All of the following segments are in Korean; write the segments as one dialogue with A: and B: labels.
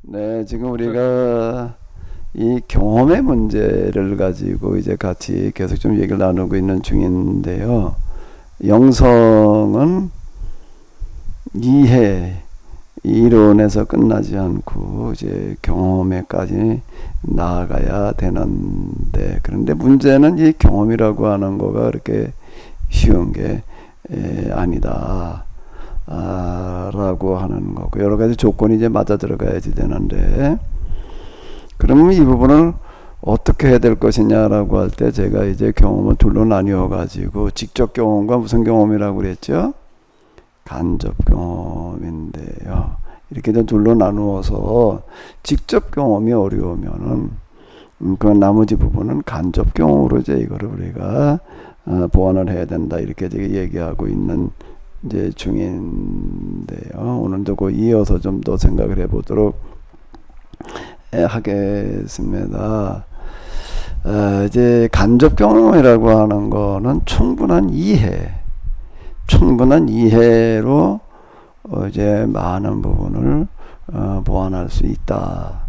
A: 네, 지금 우리가 이 경험의 문제를 가지고 이제 같이 계속 좀 얘기를 나누고 있는 중인데요. 영성은 이해, 이론에서 끝나지 않고 이제 경험에까지 나아가야 되는데, 그런데 문제는 이 경험이라고 하는 거가 그렇게 쉬운 게 아니다. 라고 하는 거고, 여러 가지 조건이 이제 맞아 들어가야지 되는데, 그러면 이 부분을 어떻게 해야 될 것이냐라고 할 때 제가 이제 경험을 둘로 나뉘어 가지고, 직접 경험과 무슨 경험이라고 그랬죠? 간접 경험인데요. 이렇게 둘로 나누어서 직접 경험이 어려우면은 그 나머지 부분은 간접 경험으로 이제 이거를 우리가 보완을 해야 된다, 이렇게 제가 얘기하고 있는 이제 중인데요. 오늘도 그 이어서 좀 더 생각을 해보도록 하겠습니다. 이제 간접 경험이라고 하는 거는 충분한 이해로 이제 많은 부분을 보완할 수 있다.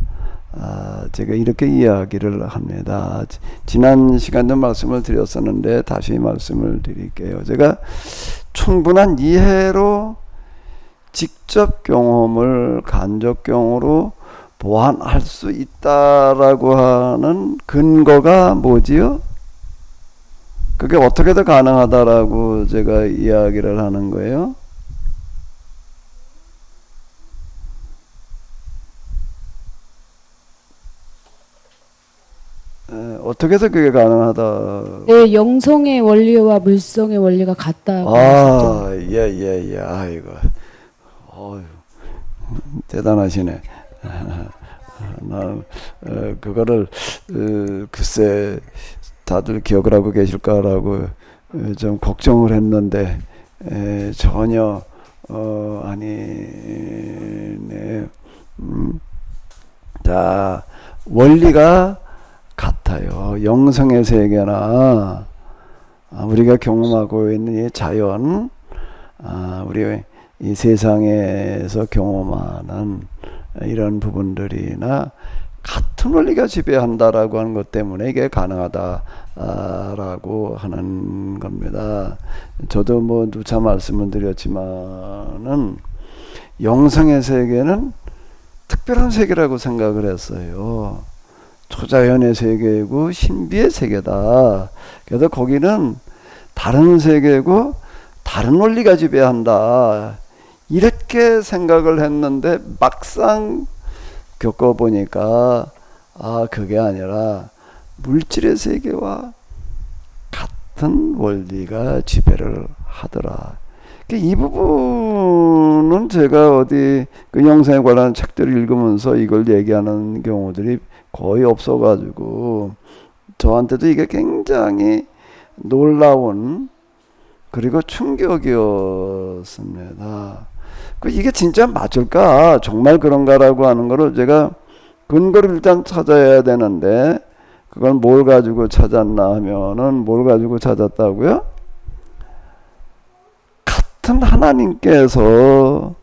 A: 제가 이렇게 이야기를 합니다. 지난 시간도 말씀을 드렸었는데 다시 말씀을 드릴게요. 제가 충분한 이해로 직접 경험을 간접 경험으로 보완할 수 있다라고 하는 근거가 뭐지요? 그게 어떻게 더 가능하다라고 제가 이야기를 하는 거예요? 어떻게 해서 그게 가능하다?
B: 네, 영성의 원리와 물성의 원리가 같다고 하셨죠.
A: 예. 아이고. 어휴, 대단하시네. 나 그거를 글쎄 다들 기억을 하고 계실까라고 좀 걱정을 했는데 전혀 아니네. 자, 원리가 같아요. 영성의 세계나 우리가 경험하고 있는 이 자연, 우리 이 세상에서 경험하는 이런 부분들이나 같은 원리가 지배한다라고 하는 것 때문에 이게 가능하다라고 하는 겁니다. 저도 뭐 누차 말씀을 드렸지만은 영성의 세계는 특별한 세계라고 생각을 했어요. 초자연의 세계이고 신비의 세계다. 그래서 거기는 다른 세계고 다른 원리가 지배한다, 이렇게 생각을 했는데 막상 겪어보니까 그게 아니라 물질의 세계와 같은 원리가 지배를 하더라. 이 부분은 제가 어디 그 영상에 관한 책들을 읽으면서 이걸 얘기하는 경우들이 거의 없어가지고 저한테도 이게 굉장히 놀라운 그리고 충격이었습니다. 이게 진짜 맞을까? 정말 그런가라고 하는 거를 제가 근거를 일단 찾아야 되는데, 그걸 뭘 가지고 찾았나 하면은, 뭘 가지고 찾았다고요? 같은 하나님께서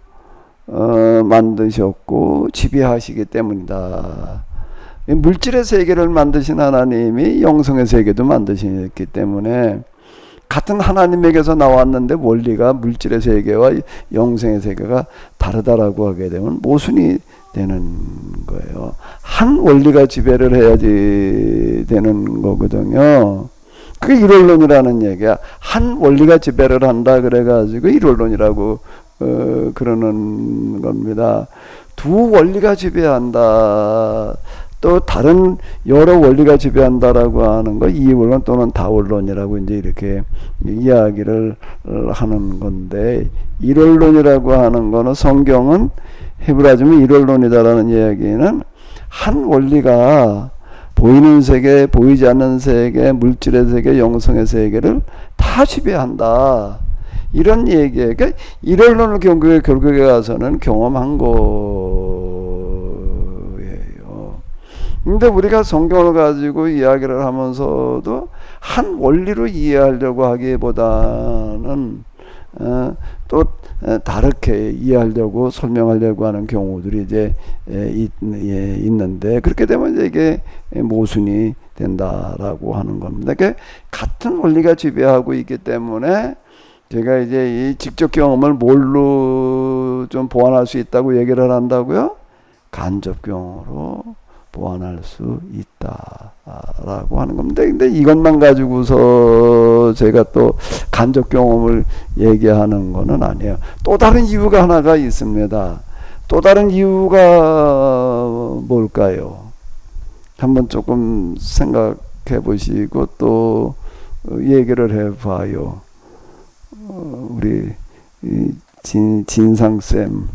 A: 만드셨고 지배하시기 때문이다. 물질의 세계를 만드신 하나님이 영성의 세계도 만드셨기 때문에 같은 하나님에게서 나왔는데 원리가 물질의 세계와 영성의 세계가 다르다라고 하게 되면 모순이 되는 거예요. 한 원리가 지배를 해야지 되는 거거든요. 그게 일원론이라는 얘기야. 한 원리가 지배를 한다 그래가지고 일원론이라고 그러는 겁니다. 두 원리가 지배한다, 또 다른 여러 원리가 지배한다라고 하는 거 이원론 또는 다원론이라고 이제 이렇게 이야기를 하는 건데, 일원론이라고 하는 거는 성경은 헤브라이즘은 일원론이다라는 이야기는 한 원리가 보이는 세계, 보이지 않는 세계, 물질의 세계, 영성의 세계를 다 지배한다, 이런 얘기예요. 그러니까 일원론을 결국에 가서는 경험한 거예요. 근데 우리가 성경을 가지고 이야기를 하면서도 한 원리로 이해하려고 하기보다는 또 또 다르게 이해하려고 설명하려고 하는 경우들이 이제 있는데, 그렇게 되면 이제 이게 모순이 된다라고 하는 겁니다. 그러니까 같은 원리가 지배하고 있기 때문에 제가 이제 이 직접 경험을 뭘로 좀 보완할 수 있다고 얘기를 한다고요? 간접 경험으로 보완할 수 있다라고 하는 겁니다. 근데 이것만 가지고서 제가 또 간접 경험을 얘기하는 거는 아니에요. 또 다른 이유가 하나가 있습니다. 또 다른 이유가 뭘까요? 한번 조금 생각해 보시고 또 얘기를 해봐요. 우리 진상쌤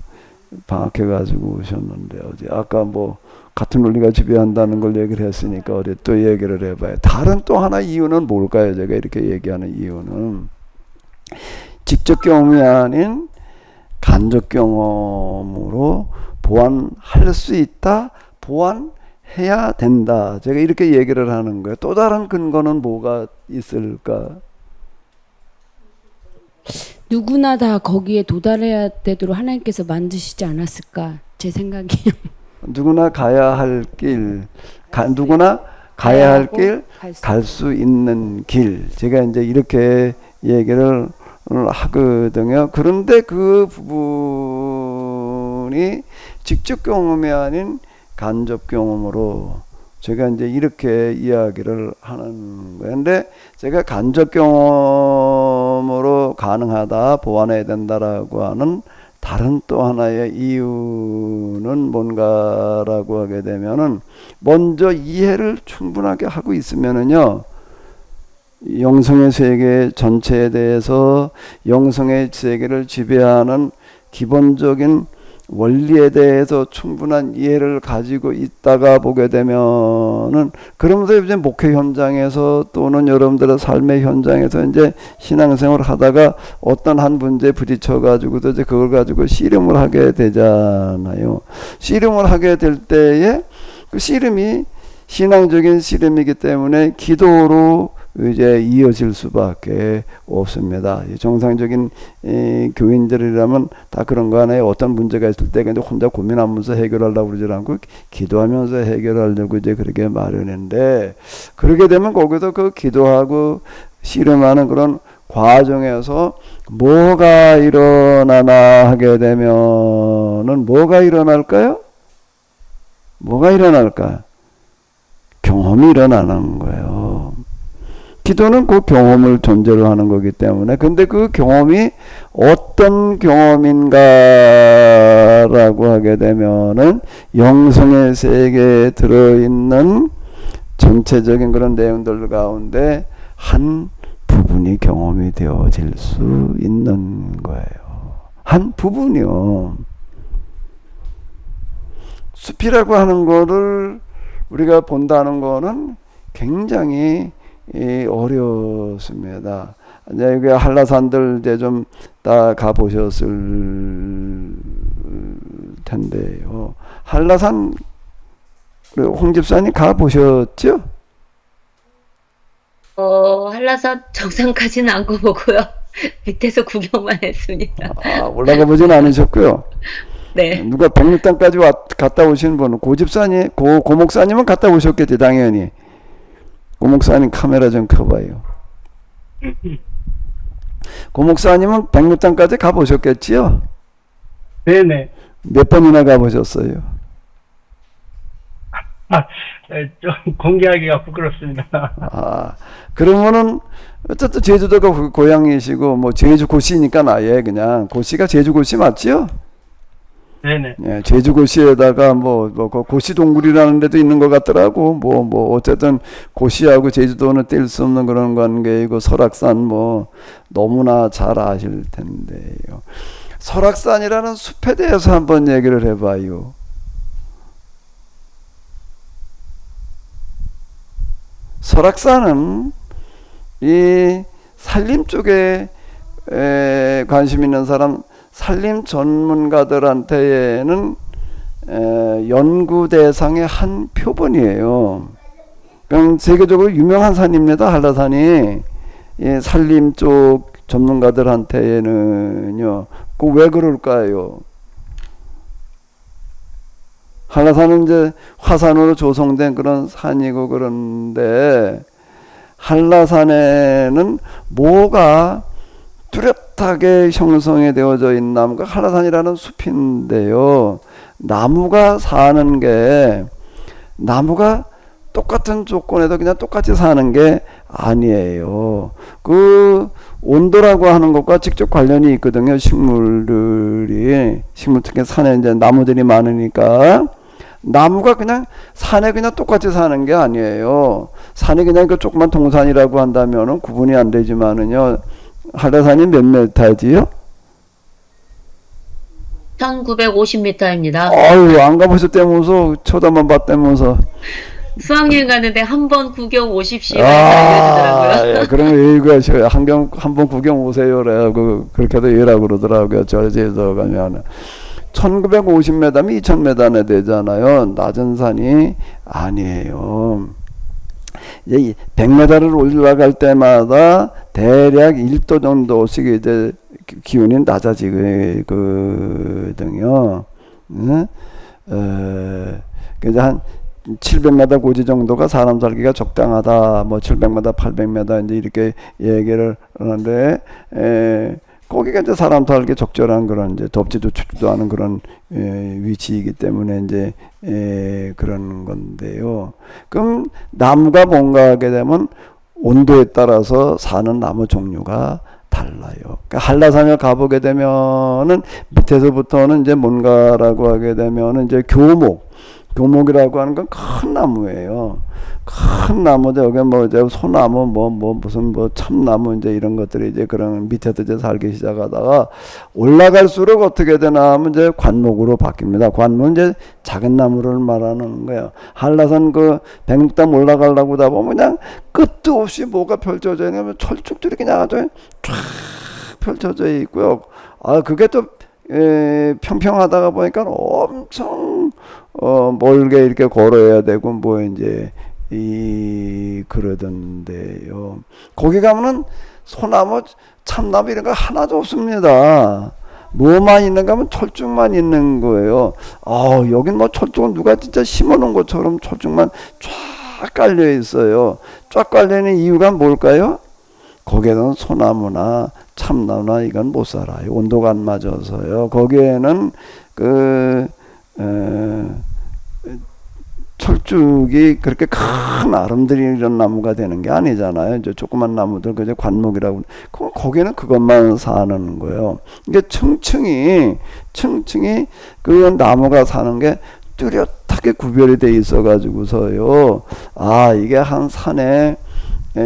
A: 방학해가지고 오셨는데, 어제 아까 뭐 같은 논리가 지배한다는 걸 얘기를 했으니까 어디 또 얘기를 해봐요. 다른 또 하나 이유는 뭘까요? 제가 이렇게 얘기하는 이유는 직접 경험이 아닌 간접 경험으로 보완할 수 있다, 보완해야 된다. 제가 이렇게 얘기를 하는 거예요. 또 다른 근거는 뭐가 있을까?
B: 누구나 다 거기에 도달해야 되도록 하나님께서 만드시지 않았을까, 제 생각이에요.
A: 누구나 가야 할 길, 누구나 가야 할 길, 갈 수 있는 길. 제가 이제 이렇게 얘기를 하거든요. 그런데 그 부분이 직접 경험이 아닌 간접 경험으로 제가 이제 이렇게 이야기를 하는 거예요. 근데 제가 간접 경험으로 가능하다, 보완해야 된다라고 하는 다른 또 하나의 이유는 뭔가라고 하게 되면은, 먼저 이해를 충분하게 하고 있으면은요, 영성의 세계 전체에 대해서 영성의 세계를 지배하는 기본적인 원리에 대해서 충분한 이해를 가지고 있다가 보게 되면은, 그러면서 이제 목회 현장에서 또는 여러분들의 삶의 현장에서 이제 신앙생활을 하다가 어떤 한 문제에 부딪혀 가지고도 이제 그걸 가지고 씨름을 하게 되잖아요. 씨름을 하게 될 때에 그 씨름이 신앙적인 씨름이기 때문에 기도로 이제 이어질 수밖에 없습니다. 정상적인 교인들이라면 다 그런 거 하나에 어떤 문제가 있을 때 근데 혼자 고민하면서 해결하려고 그러지 않고 기도하면서 해결하려고 이제 그렇게 마련인데, 그러게 되면 거기서 그 기도하고 씨름하는 그런 과정에서 뭐가 일어나나 하게 되면은 뭐가 일어날까요? 뭐가 일어날까? 경험이 일어나는 거예요. 기도는 그 경험을 존재로 하는 거기 때문에, 근데 그 경험이 어떤 경험인가라고 하게 되면은 영성의 세계에 들어있는 전체적인 그런 내용들 가운데 한 부분이 경험이 되어질 수 있는 거예요. 한 부분이요. 숲이라고 하는 거를 우리가 본다는 거는 굉장히 어렵습니다. 이제 여기 한라산들 이제 좀 다 가보셨을 텐데요. 한라산 홍 집사님 가보셨죠?
C: 한라산 정상까지는 안 가보고요. 밑에서 구경만 했습니다.
A: 올라가 보진 않으셨고요.
C: 네.
A: 누가 백록당까지 갔다 오신 분은 고 집사님, 고 목사님은 갔다 오셨겠지, 당연히. 고 목사님 카메라 좀 켜봐요. 고 목사님은 백록당까지 가보셨겠지요?
D: 네네.
A: 몇 번이나 가보셨어요?
D: 좀 공개하기가 부끄럽습니다.
A: 그러면은 어쨌든 제주도가 고향이시고 뭐 제주 고시니까 아예 그냥 고시가 제주 고시 맞지요?
D: 네네.
A: 예, 제주 고시에다가 뭐 고시 동굴이라는 데도 있는 것 같더라고. 뭐 어쨌든 고시하고 제주도는 뗄 수 없는 그런 관계이고, 설악산 뭐 너무나 잘 아실 텐데요. 설악산이라는 숲에 대해서 한번 얘기를 해봐요. 설악산은 이 산림 쪽에 관심 있는 사람, 산림 전문가들한테는 연구 대상의 한 표본이에요. 그럼 세계적으로 유명한 산입니다. 한라산이 산림 쪽 전문가들한테는요. 그 왜 그럴까요? 한라산은 이제 화산으로 조성된 그런 산이고 그런데 한라산에는 뭐가 뚜렷하게 형성이 되어져 있는 나무가 한라산이라는 숲인데요. 나무가 사는 게 나무가 똑같은 조건에도 그냥 똑같이 사는 게 아니에요. 그 온도라고 하는 것과 직접 관련이 있거든요. 식물 특히 산에 이제 나무들이 많으니까 나무가 그냥 산에 그냥 똑같이 사는 게 아니에요. 산이 그냥 그 조그만 동산이라고 한다면은 구분이 안 되지만은요. 한라산이 몇 메타지요?
C: 1950m입니다.
A: 아유, 안 가보셨다면서 쳐다만 봤다면서.
C: 수학여행 가는데 한 번 구경 오십시오.
A: 아,
C: 알려주더라고요.
A: 예, 그러면 얘기하셔요. 한번 구경 오세요라고 그렇게도 얘기라고 그러더라고요. 저 제주도 가면은 1950m면 2000m네 되잖아요. 낮은 산이 아니에요. 이제 100m를 올라갈 때마다 대략 1도 정도씩 이제 기온이 낮아지거든요. 그래서 한 700m 고지 정도가 사람 살기가 적당하다. 뭐 700m, 800m 이제 이렇게 얘기를 하는데, 거기가 이제 사람 살기 적절한 그런 이제 덥지도 춥지도 않은 그런 위치이기 때문에 이제 그런 건데요. 그럼 나무가 뭔가 하게 되면 온도에 따라서 사는 나무 종류가 달라요. 그러니까 한라산을 가보게 되면은 밑에서부터는 이제 뭔가라고 하게 되면은 이제 교목이라고 하는 건 큰 나무예요. 큰 나무들, 여기 뭐 이제 소나무, 무슨 참나무 이제 이런 것들이 이제 그런 밑에서 이제 살기 시작하다가 올라갈수록 어떻게 되나 하면 이제 관목으로 바뀝니다. 관목은 이제 작은 나무를 말하는 거예요. 한라산 그 백록담 올라가려고 하다 보면 그냥 끝도 없이 뭐가 펼쳐져 있냐면 철쭉들이 그냥 아주 쫙 펼쳐져 있고요. 아, 그게 또 평평하다가 보니까 엄청 멀게 이렇게 걸어야 되고 뭐 이제 그러던데요. 거기 가면은 소나무, 참나무 이런 거 하나도 없습니다. 뭐만 있는가 하면 철쭉만 있는 거예요. 여긴 뭐 철쭉은 누가 진짜 심어놓은 것처럼 철쭉만 쫙 깔려 있어요. 쫙 깔려 있는 이유가 뭘까요? 거기에는 소나무나 참나무나 이건 못 살아요. 온도가 안 맞아서요. 거기에는 철쭉이 그렇게 큰 아름드리 이런 나무가 되는 게 아니잖아요. 이제 조그만 나무들, 그저 관목이라고. 거기는 그것만 사는 거예요. 이게 층층이 그 나무가 사는 게 뚜렷하게 구별이 돼 있어가지고서요. 이게 한 산에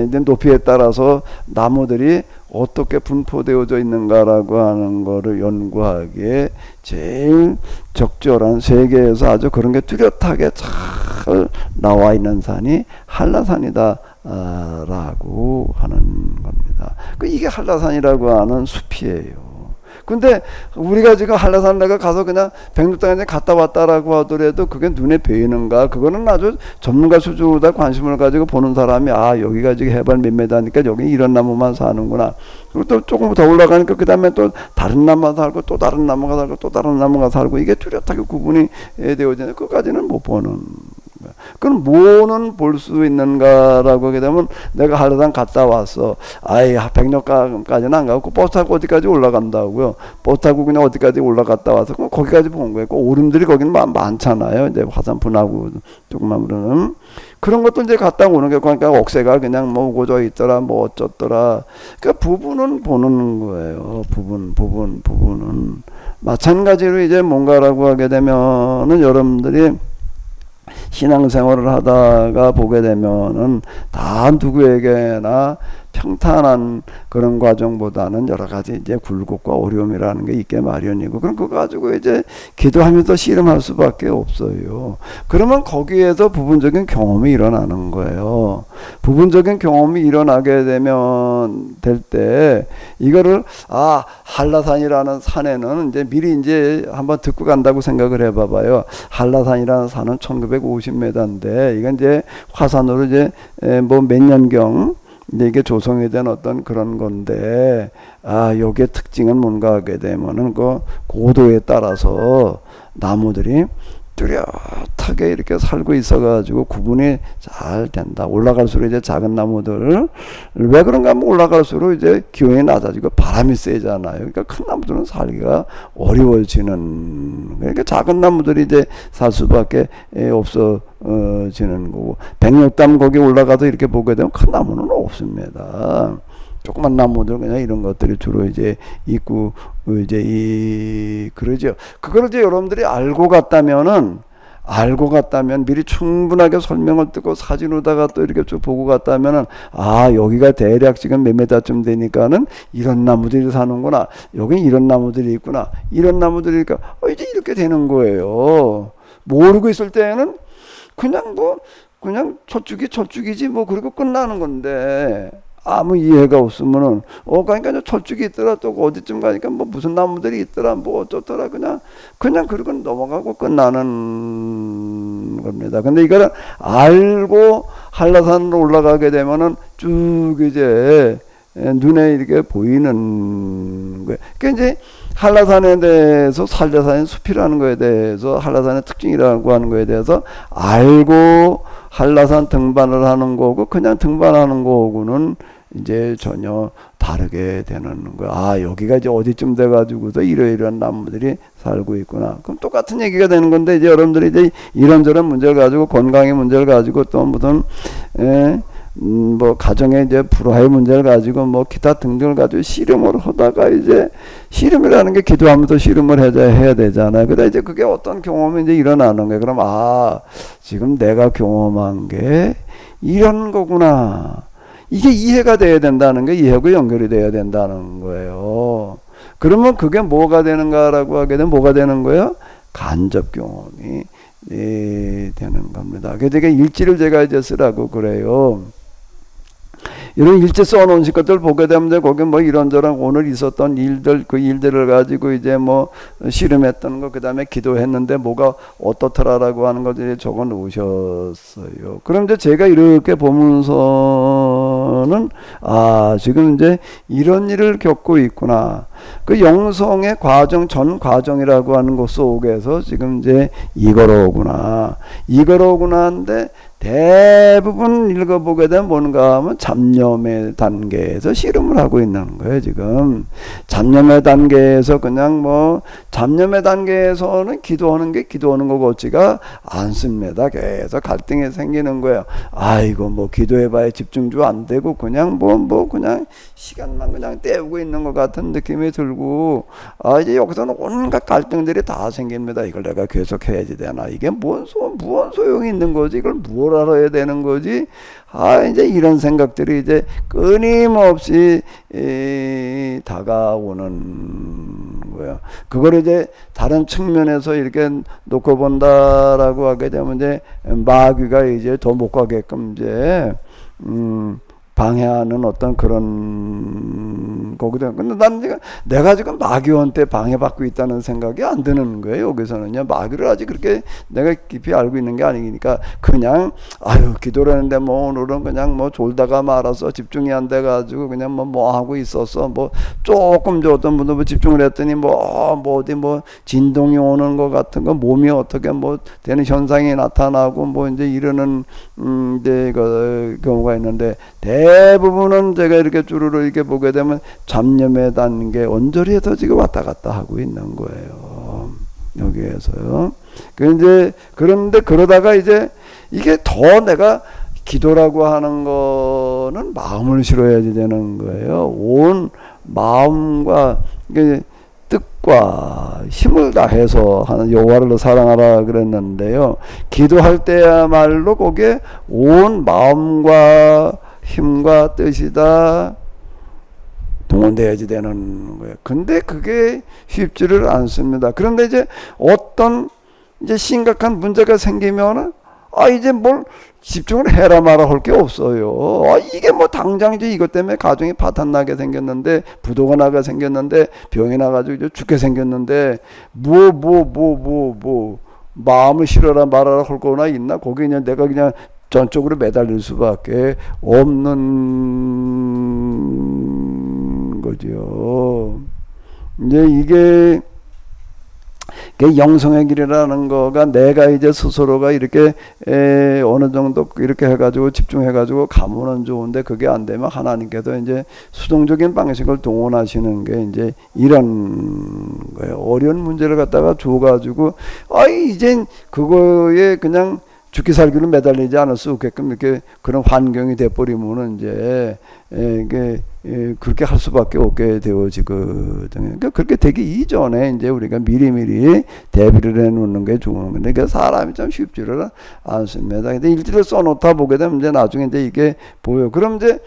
A: 이제 높이에 따라서 나무들이 어떻게 분포되어져 있는가라고 하는 거를 연구하기에 제일 적절한 세계에서 아주 그런 게 뚜렷하게 잘 나와 있는 산이 한라산이다 라고 하는 겁니다. 이게 한라산이라고 하는 숲이에요. 근데 우리가 지금 한라산 내가 가서 그냥 백록당에 갔다 왔다라고 하더라도 그게 눈에 보이는가? 그거는 아주 전문가 수준으로 관심을 가지고 보는 사람이 여기가 지금 해발 몇 메다니까 여기 이런 나무만 사는구나. 그리고 또 조금 더 올라가니까 그 다음에 또 다른 나무가 살고 또 다른 나무가 살고 또 다른 나무가 살고 이게 뚜렷하게 구분이 되어지는 그까지는 못 보는. 그럼 뭐는 볼 수 있는가라고 하게 되면 내가 한라산 갔다 왔어. 백록까지는 안 가고 버스 타고 어디까지 올라간다고요. 버스 타고 그냥 어디까지 올라갔다 와서 그럼 거기까지 본 거예요. 오름들이 거기는 많잖아요. 이제 화산fun하고 조그만 그런 그런 것도 이제 갔다 오는 게 그러니까 억새가 그냥 뭐 고져 있더라 뭐 어쩌더라. 그러니까 부분은 보는 거예요. 부분은 마찬가지로 이제 뭔가라고 하게 되면은 여러분들이 신앙생활을 하다가 보게 되면은 다 누구에게나 평탄한 그런 과정보다는 여러 가지 이제 굴곡과 어려움이라는 게 있게 마련이고 그럼 그거 가지고 이제 기도하면서 씨름할 수밖에 없어요. 그러면 거기에서 부분적인 경험이 일어나는 거예요. 부분적인 경험이 일어나게 되면 될 때 이거를 한라산이라는 산에는 이제 미리 이제 한번 듣고 간다고 생각을 해봐봐요. 한라산이라는 산은 1950m인데 이건 이제 화산으로 이제 뭐 몇 년경 근데 이게 조성이 된 어떤 그런 건데, 아, 요게 특징은 뭔가 하게 되면은 그 고도에 따라서 나무들이 뚜렷하게 이렇게 살고 있어가지고 구분이 잘 된다. 올라갈수록 이제 작은 나무들, 왜 그런가 하면 올라갈수록 이제 기온이 낮아지고 바람이 세잖아요. 그러니까 큰 나무들은 살기가 어려워지는, 그러니까 작은 나무들이 이제 살 수밖에 없어지는 거고, 백록담 거기 올라가서 이렇게 보게 되면 큰 나무는 없습니다. 조그만 나무들 그냥 이런 것들이 주로 이제 있고 이제 그러죠. 그걸 이제 여러분들이 알고 갔다면 미리 충분하게 설명을 듣고 사진으로다가 또 이렇게 쭉 보고 갔다면은, 아, 여기가 대략 지금 몇 메다쯤 되니까는 이런 나무들이 사는구나, 여기 이런 나무들이 있구나, 이런 나무들이니까 이제 이렇게 되는 거예요. 모르고 있을 때는 그냥 철쭉이지 뭐, 그리고 끝나는 건데, 아무 이해가 없으면은, 그러니까 철쭉이 있더라, 또 어디쯤 가니까 뭐 무슨 나무들이 있더라, 뭐 어쩌더라, 그냥 그러고 넘어가고 끝나는 겁니다. 근데 이거를 알고 한라산으로 올라가게 되면은 쭉 이제 눈에 이렇게 보이는 거예요. 그러니까 이제 한라산에 대해서, 한라산의 숲이라는 거에 대해서, 한라산의 특징이라고 하는 거에 대해서 알고 한라산 등반을 하는 거고, 그냥 등반하는 거하고는 이제 전혀 다르게 되는 거야. 아, 여기가 이제 어디쯤 돼가지고서 이러이러한 나무들이 살고 있구나. 그럼 똑같은 얘기가 되는 건데, 이제 여러분들이 이제 이런저런 문제를 가지고, 건강의 문제를 가지고, 또 무슨 뭐 가정의 이제 불화의 문제를 가지고 뭐 기타 등등을 가지고 씨름을 하다가, 이제 씨름이라는 게 기도하면서 씨름을 해야 되잖아요. 그러다 이제 그게 어떤 경험이 이제 일어나는 거예요. 그럼, 아, 지금 내가 경험한 게 이런 거구나, 이게 이해가 돼야 된다는 게, 이해하고 연결이 돼야 된다는 거예요. 그러면 그게 뭐가 되는가라고 하게 되면 뭐가 되는 거예요? 간접 경험이 되는 겁니다. 그래서 이게 일지를 제가 이제 쓰라고 그래요. 이런 일지 써놓은 것들 보게 되면, 거기 뭐 이런저런 오늘 있었던 일들, 그 일들을 가지고 이제 뭐 씨름했던 거, 그 다음에 기도했는데 뭐가 어떻더라라고 하는 것들이 적어 놓으셨어요. 그럼 이제 제가 이렇게 보면서는, 아, 지금 이제 이런 일을 겪고 있구나. 그 영성의 과정, 전 과정이라고 하는 것 속에서 지금 이제 이거로구나 하는데, 대부분 읽어보게 되면 뭔가 하면 잡념의 단계에서 씨름을 하고 있는 거예요, 지금. 잡념의 단계에서 그냥 뭐, 잡념의 단계에서는 기도하는 것 같지가 않습니다. 계속 갈등이 생기는 거예요. 아이고, 뭐, 기도해봐야 집중도 안 되고, 그냥 그냥 시간만 그냥 때우고 있는 것 같은 느낌이 들고, 아, 이제 여기서는 온갖 갈등들이 다 생깁니다. 이걸 내가 계속 해야지 되나? 이게 무슨 소용이 있는 거지? 이걸 무엇 알아야 되는 거지? 아, 이제 이런 생각들이 이제 끊임없이 다가오는 거예요. 그걸 이제 다른 측면에서 이렇게 놓고 본다라고 하게 되면, 이제 마귀가 이제 더 못 가게끔 이제 방해하는 어떤 그런 거거든요. 근데 난 지금 내가 지금 마귀한테 방해받고 있다는 생각이 안 드는 거예요. 여기서는요, 마귀를 아직 그렇게 내가 깊이 알고 있는 게 아니니까, 그냥 아유, 기도를 했는데 뭐 오늘은 그냥 뭐 졸다가 말아서 집중이 안 돼가지고 그냥 뭐 하고 있었어. 뭐 조금 어떤 분도 뭐 집중을 했더니 뭐 어디 뭐 진동이 오는 것 같은 거, 몸이 어떻게 뭐 되는 현상이 나타나고 뭐 이제 이러는 이제 그 경우가 있는데, 대부분은 제가 이렇게 주르르 이렇게 보게 되면 잡념의 단계, 언저리에서 지금 왔다 갔다 하고 있는 거예요. 여기에서요. 그런데 그러다가 이제 이게 더 내가 기도라고 하는 거는 마음을 실어야지 되는 거예요. 온 마음과 뜻과 힘을 다해서 하는 여호와를 사랑하라 그랬는데요. 기도할 때야말로 거기에 온 마음과 힘과 뜻이 다 동원돼야지 되는 거예요. 근데 그게 쉽지를 않습니다. 그런데 이제 어떤 이제 심각한 문제가 생기면은, 아, 이제 뭘 집중을 해라 마라 할 게 없어요. 아, 이게 뭐 당장 이제 이것 때문에 가정이 파탄나게 생겼는데, 부도가 나게 생겼는데, 병이 나가지고 이제 죽게 생겼는데, 마음을 실어라 말아라 할 거나 있나? 거기 그냥 내가 그냥 전적으로 매달릴 수밖에 없는 거죠. 이제 이게 영성의 길이라는 거가 내가 이제 스스로가 이렇게 어느 정도 이렇게 해가지고 집중해가지고 가면은 좋은데 그게 안 되면 하나님께서 이제 수동적인 방식을 동원하시는 게 이제 이런 거예요. 어려운 문제를 갖다가 줘가지고 이젠 그거에 그냥 죽기 살기로 매달리지 않을 수 없게끔 이렇게 그런 환경이 돼버리면은 이제 이게 그렇게 할 수밖에 없게 되어지거든요. 그러니까 그렇게 되기 이전에 이제 우리가 미리미리 대비를 해놓는 게 좋은 건데, 그러니까 사람이 참 쉽지를 않습니다. 근데 일지를 써놓다 보게 되면 이제 나중에 이제 이게 보여. 그럼 이제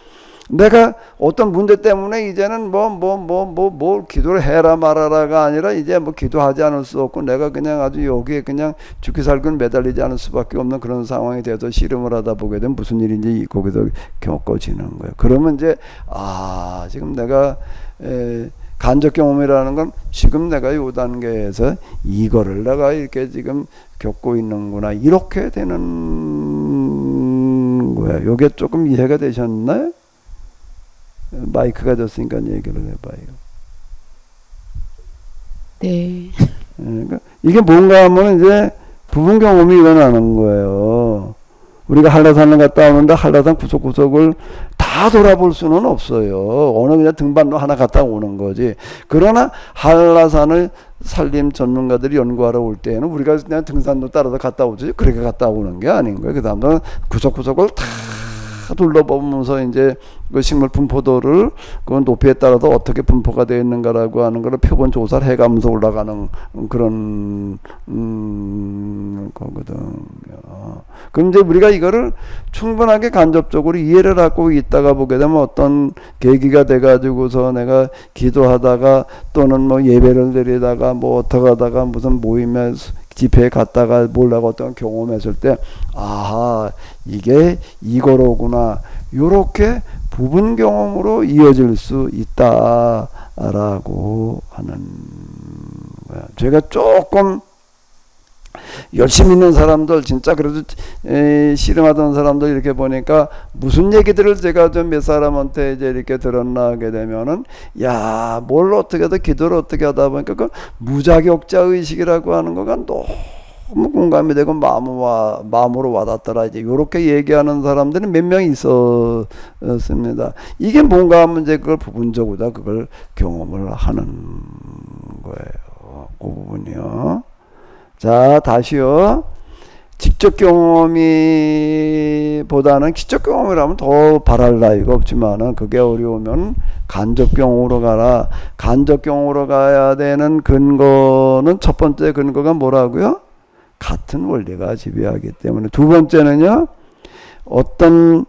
A: 내가 어떤 문제 때문에 이제는 뭘 기도를 해라 말아라가 아니라 이제 뭐 기도하지 않을 수 없고 내가 그냥 아주 여기에 그냥 죽기 살기로 매달리지 않을 수밖에 없는 그런 상황이 되어서 씨름을 하다 보게 되면 무슨 일인지 거기서 겪어지는 거예요. 그러면 이제 지금 내가 간접 경험이라는 건 지금 내가 요 단계에서 이거를 내가 이렇게 지금 겪고 있는구나, 이렇게 되는 거야. 요게 조금 이해가 되셨나요? 마이크가 됐으니까 얘기를 해봐요.
B: 네.
A: 그러니까 이게 뭔가 하면 이제 부분 경험이 일어나는 거예요. 우리가 한라산을 갔다 오는데 한라산 구석구석을 다 돌아볼 수는 없어요. 어느 그냥 등반로 하나 갔다 오는 거지. 그러나 한라산을 산림 전문가들이 연구하러 올 때에는 우리가 그냥 등산로 따라서 갔다 오지 그렇게 갔다 오는 게 아닌 거예요. 그 다음에 구석구석을 다 둘러보면서 이제 그 식물 분포도를 그 높이에 따라서 어떻게 분포가 되어 있는가라고 하는 걸 표본 조사를 해가면서 올라가는 그런 거거든요. 그럼 이제 우리가 이거를 충분하게 간접적으로 이해를 하고 있다가 보게 되면 어떤 계기가 돼가지고서 내가 기도하다가 또는 뭐 예배를 드리다가 뭐 어떻게 하다가 무슨 모임에 집회에 갔다가 몰라가 어떤 경험했을 때 이게 이거로구나, 요렇게 부분 경험으로 이어질 수 있다라고 하는 거야. 제가 조금 열심히 있는 사람들, 진짜 그래도 씨름하던 사람들 이렇게 보니까 무슨 얘기들을 제가 좀 몇 사람한테 이제 이렇게 들었나 하게 되면은, 뭘 어떻게 하다 기도를 어떻게 하다 보니까 그 무자격자 의식이라고 하는 거가 너무 공감이 되고 마음으로 와닿더라, 이제 요렇게 얘기하는 사람들이 몇 명 있었습니다. 이게 뭔가 하면 이제 그걸 부분적으로 그걸 경험을 하는 거예요. 그 부분이요. 자, 다시요. 직접 경험이보다는 기적 경험이라면 더 바랄 나위가 없지만은 그게 어려우면 간접 경험으로 가라. 간접 경험으로 가야 되는 근거는, 첫 번째 근거가 뭐라고요? 같은 원리가 지배하기 때문에. 두 번째는요, 어떤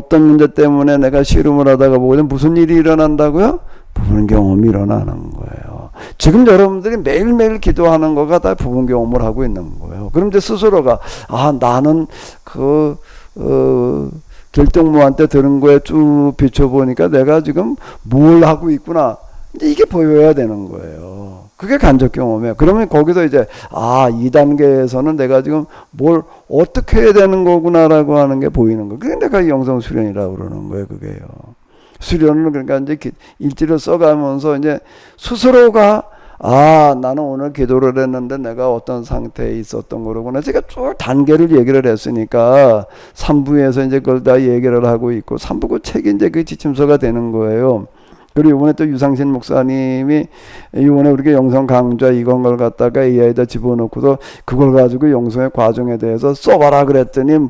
A: 문제 때문에 내가 씨름을 하다가 보게 되면 무슨 일이 일어난다고요? 부분 경험이 일어나는 거예요. 지금 여러분들이 매일매일 기도하는 거가 다 부분 경험을 하고 있는 거예요. 그럼 이제 스스로가 나는 결정무한테 들은 거에 쭉 비춰보니까 내가 지금 뭘 하고 있구나, 이제 이게 보여야 되는 거예요. 그게 간접 경험이에요. 그러면 거기서 이제 이 단계에서는 내가 지금 뭘 어떻게 해야 되는 거구나라고 하는 게 보이는 거예요. 그게 내가 영성 수련이라고 그러는 거예요. 그게요. 수련은 그러니까 이제 일지를 써가면서 이제 스스로가 나는 오늘 기도를 했는데 내가 어떤 상태에 있었던 거로구나. 제가 쭉 단계를 얘기를 했으니까 3부에서 이제 그걸 다 얘기를 하고 있고 3부 그 책이 이제 그 지침서가 되는 거예요. 그리고 이번에 또 유상신 목사님이 이번에 우리가 영성 강좌 이건 걸 갖다가 AI에다 집어넣고서 그걸 가지고 영성의 과정에 대해서 써봐라 그랬더니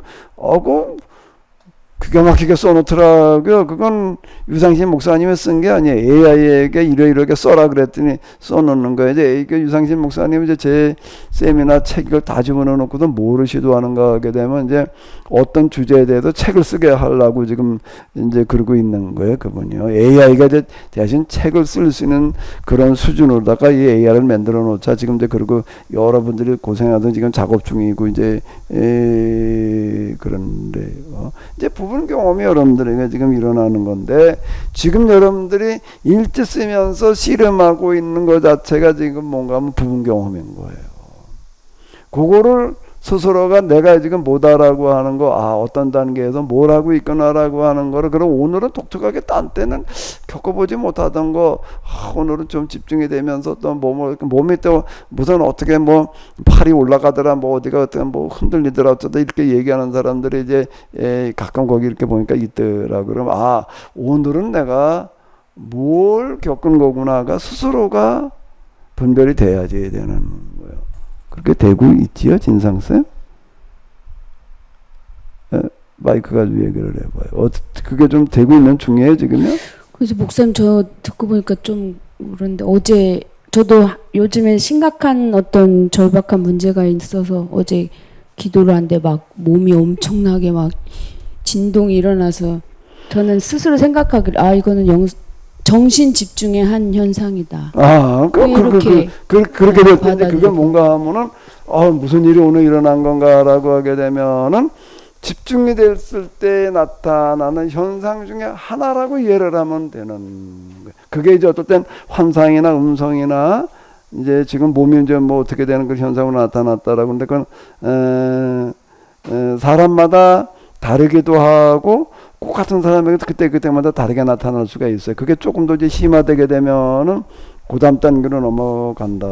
A: 기가 막히게 써놓더라고요. 그건 유상신 목사님이 쓴 게 아니에요. AI에게 이렇게 써라 그랬더니 써놓는 거예요. 이제 유상신 목사님이 이제 제 세미나 책을 다 집어넣고도 뭐를 시도하는가 하게 되면 이제 어떤 주제에 대해서 책을 쓰게 하려고 지금 이제 그러고 있는 거예요. 그분이요. AI가 이제 대신 책을 쓸 수 있는 그런 수준으로다가 이 AI를 만들어 놓자. 지금 이제 그리고 여러분들이 고생하던 지금 작업 중이고 이제 그런데 이제 부분 경험이 여러분들에게 지금 일어나는 건데, 지금 여러분들이 일지 쓰면서 씨름하고 있는 것 자체가 지금 뭔가 하면 부분 경험인 거예요. 그거를 스스로가 내가 지금 뭐다라고 하는 거, 어떤 단계에서 뭘 하고 있구나라고 하는 거를, 그럼 오늘은 독특하게 딴 때는 겪어보지 못하던 거, 오늘은 좀 집중이 되면서 또 몸이 또 무슨 어떻게 뭐 팔이 올라가더라, 뭐 어디가 어떻게 뭐 흔들리더라, 어쩌다 이렇게 얘기하는 사람들이 이제 가끔 거기 이렇게 보니까 있더라고. 그럼 오늘은 내가 뭘 겪은 거구나가 스스로가 분별이 돼야지 되는 거예요. 그렇게 되고 있지요, 진상쌤? 마이크 가지고 얘기를 해봐요. 그게 좀 되고 있는 중이에요, 지금요?
B: 그래서 목사님 저 듣고 보니까 좀 그런데 어제 저도 요즘에 심각한 어떤 절박한 문제가 있어서 어제 기도를 하는데 막 몸이 엄청나게 막 진동이 일어나서 저는 스스로 생각하기를 이거는 정신 집중의 한 현상이다.
A: 그렇게 될 때 그게 뭔가 하면은 무슨 일이 오늘 일어난 건가라고 하게 되면은 집중이 됐을 때 나타나는 현상 중에 하나라고 이해를 하면 되는 거예요. 그게 이제 어떨 땐 환상이나 음성이나 이제 지금 몸이 이제 뭐 어떻게 되는 그 현상으로 나타났다라고. 근데 그건 사람마다 다르기도 하고 꼭 같은 사람에게 그때마다 다르게 나타날 수가 있어요. 그게 조금 더 이제 심화되게 되면은 그 다음 단계로 넘어간다.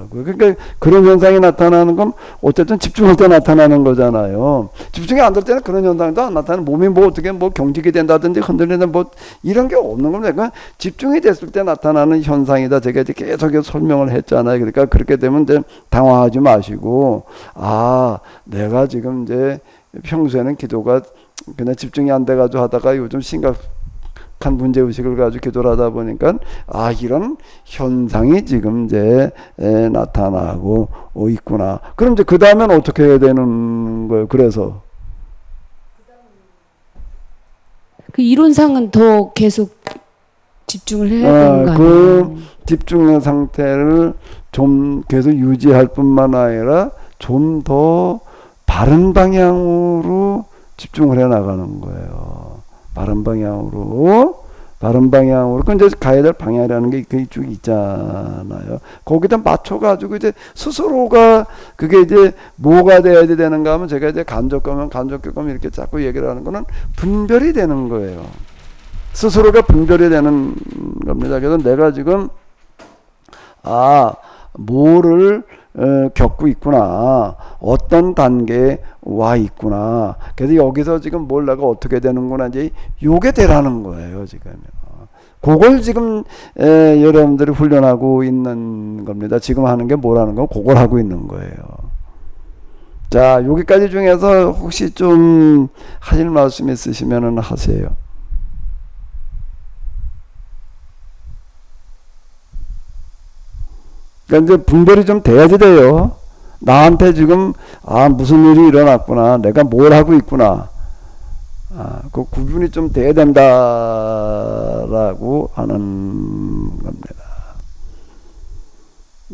A: 그러니까 그런 현상이 나타나는 건 어쨌든 집중할 때 나타나는 거잖아요. 집중이 안 될 때는 그런 현상도 안 나타나는, 몸이 뭐 어떻게 뭐 경직이 된다든지 흔들리는 뭐 이런 게 없는 겁니다. 그러니까 집중이 됐을 때 나타나는 현상이다. 제가 이제 계속 설명을 했잖아요. 그러니까 그렇게 되면 이제 당황하지 마시고, 내가 지금 이제 평소에는 기도가 그냥 집중이 안 돼가지고 하다가 요즘 심각한 문제의식을 가지고 기도를 하다 보니까 이런 현상이 지금 이제 나타나고 있구나. 그럼 이제 그 다음엔 어떻게 해야 되는 거예요? 그래서
B: 그 이론상은 더 계속 집중을 해야 되는 거 아니에요?
A: 그 집중의 상태를 좀 계속 유지할 뿐만 아니라 좀 더 바른 방향으로 집중을 해 나가는 거예요. 바른 방향으로. 그 이제 가야 될 방향이라는 게 쭉 있잖아요. 거기다 맞춰가지고 이제 스스로가 그게 이제 뭐가 돼야 되는가 하면 제가 이제 간접경험 이렇게 자꾸 얘기를 하는 거는 분별이 되는 거예요. 스스로가 분별이 되는 겁니다. 그래서 내가 지금 뭐를 겪고 있구나. 어떤 단계에 와 있구나. 그래서 여기서 지금 뭘 내가 어떻게 되는구나. 이제 요게 되라는 거예요, 지금. 그걸 지금 여러분들이 훈련하고 있는 겁니다. 지금 하는 게 뭐라는 거? 그걸 하고 있는 거예요. 자, 여기까지 중에서 혹시 좀 하실 말씀 있으시면 하세요. 그러니까 이제 분별이 좀 돼야지 돼요. 나한테 지금 무슨 일이 일어났구나, 내가 뭘 하고 있구나, 그 구분이 좀 돼야 된다라고 하는 겁니다.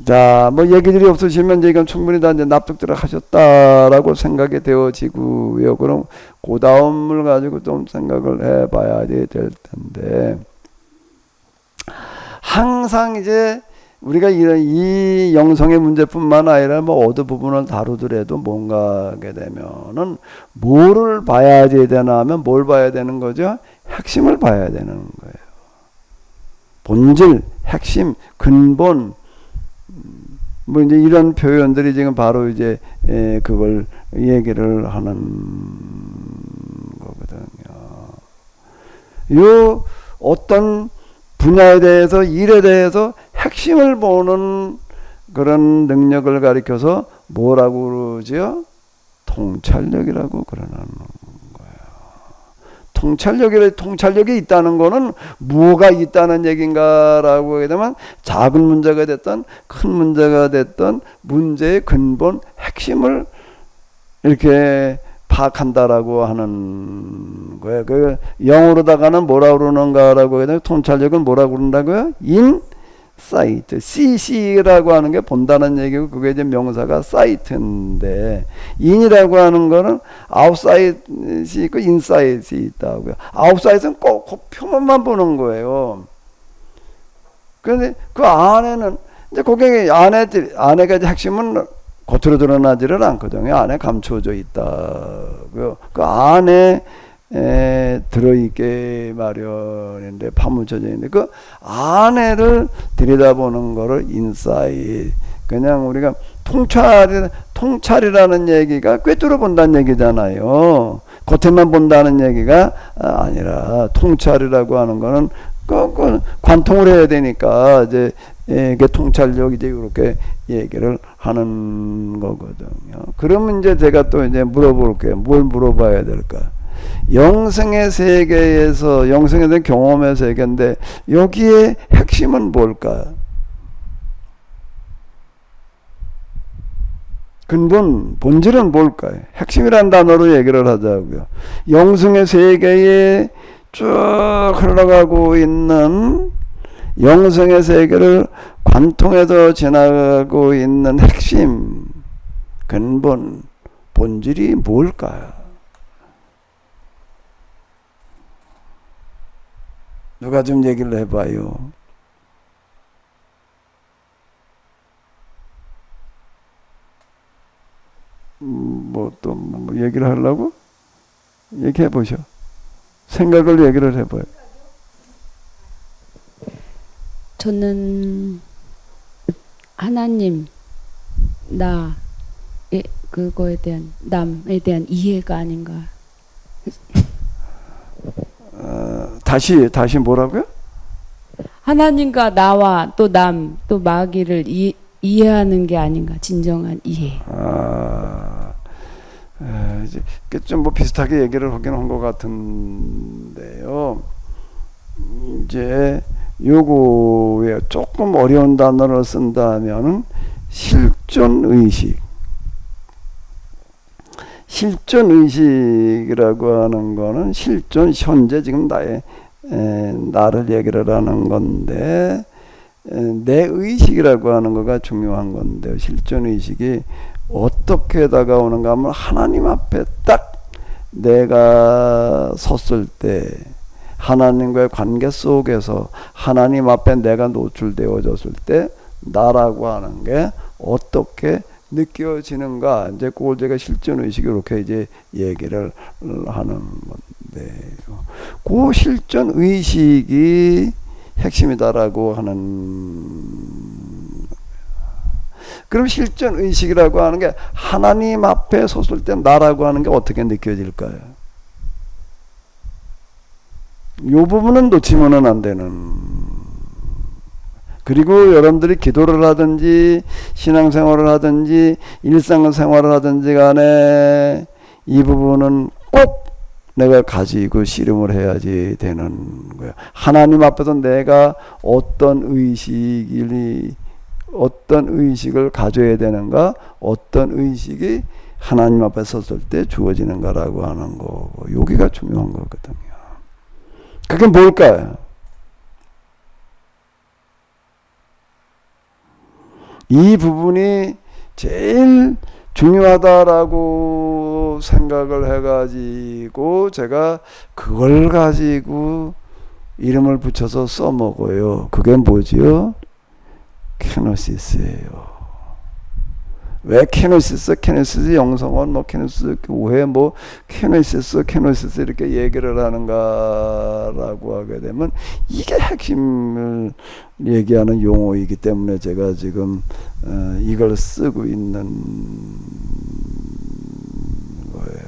A: 자, 뭐 얘기들이 없으시면 이제 이건 충분히 다 이제 납득들을 하셨다라고 생각이 되어지고요. 그럼 그 다음을 가지고 좀 생각을 해봐야 될 텐데, 항상 이제 우리가 이 영성의 문제뿐만 아니라 뭐 어느 부분을 다루더라도 뭔가 하게 되면은 뭐를 봐야 되나 하면 뭘 봐야 되는 거죠? 핵심을 봐야 되는 거예요. 본질, 핵심, 근본, 뭐 이제 이런 표현들이 지금 바로 이제 그걸 얘기를 하는 거거든요. 요 어떤 분야에 대해서, 일에 대해서 핵심을 보는 그런 능력을 가리켜서 뭐라고 그러죠? 통찰력이라고 그러는 거예요. 통찰력이 있다는 거는 뭐가 있다는 얘기인가라고 하게 되면 작은 문제가 됐던 큰 문제가 됐던 문제의 근본 핵심을 이렇게 파악한다라고 하는 거예요. 그 영어로다가는 뭐라고 그러는가라고 해야 되나? 통찰력은 뭐라고 그런다고요? 인사이트. CC라고 하는 게 본다는 얘기고, 그게 이제 명사가 사이트인데, 인이라고 하는 거는 아웃사이트이 있고 인사이트이 있다고요. 아웃사이트는 꼭 그 표면만 보는 거예요. 그런데 그 안에는 이제 거기 안에가 이제 핵심은 겉으로 드러나지를 않거든요. 안에 감춰져 있다고요. 그 안에 들어있게 마련인데, 파묻혀져 있는데, 그 안에를 들여다보는 거를 인사이트. 그냥 우리가 통찰이라는 얘기가 꿰뚫어 본다는 얘기잖아요. 겉에만 본다는 얘기가 아니라, 통찰이라고 하는 거는 그 관통을 해야 되니까, 이제, 그 통찰력, 이제, 이렇게 얘기를 하는 거거든요. 그러면 이제 제가 또 이제 물어볼게요. 뭘 물어봐야 될까? 영생의 세계에서, 영생에 대한 경험의 세계인데, 여기에 핵심은 뭘까? 근본, 본질은 뭘까요? 핵심이란 단어로 얘기를 하자고요. 영생의 세계에 쭉 흘러가고 있는 영생의 세계를 관통해서 지나가고 있는 핵심, 근본, 본질이 뭘까요? 누가 좀 얘기를 해봐요. 뭐 또 뭐 얘기를 하려고? 얘기해 보셔. 생각을 얘기를 해봐요.
B: 저는 하나님, 나, 그거에 대한, 남에 대한 이해가 아닌가.
A: 다시 뭐라고요?
B: 하나님과 나와 또 남, 또 마귀를 이해하는 게 아닌가. 진정한 이해.
A: 이제 좀 뭐 비슷하게 얘기를 하긴 한 것 같은데요. 이제 요거에 조금 어려운 단어를 쓴다면은 실존의식. 실존의식이라고 하는 거는 실존, 현재 지금 나를 얘기를 하는 건데, 내 의식이라고 하는 거가 중요한 건데요. 실존의식이 어떻게 다가오는가 하면, 하나님 앞에 딱 내가 섰을 때, 하나님과의 관계 속에서 하나님 앞에 내가 노출되어졌을 때 나라고 하는 게 어떻게 느껴지는가, 이제 그걸 제가 실존의식 이렇게 이제 얘기를 하는 건데요. 그 실존의식이 핵심이다라고 하는. 그럼 실존의식이라고 하는 게 하나님 앞에 섰을 때 나라고 하는 게 어떻게 느껴질까요? 이 부분은 놓치면은 안 되는. 그리고 여러분들이 기도를 하든지 신앙생활을 하든지 일상생활을 하든지 간에 이 부분은 꼭 내가 가지고 씨름을 해야지 되는 거예요. 하나님 앞에서 내가 어떤 의식을 가져야 되는가, 어떤 의식이 하나님 앞에 섰을 때 주어지는가라고 하는 거고, 여기가 중요한 거거든요. 그게 뭘까요? 이 부분이 제일 중요하다라고 생각을 해가지고 제가 그걸 가지고 이름을 붙여서 써먹어요. 그게 뭐지요? 케노시스예요. 왜 케노시스 영성원, 뭐 케노시스 교회, 뭐 케노시스 이렇게 얘기를 하는가라고 하게 되면, 이게 핵심을 얘기하는 용어이기 때문에 제가 지금 이걸 쓰고 있는 거예요.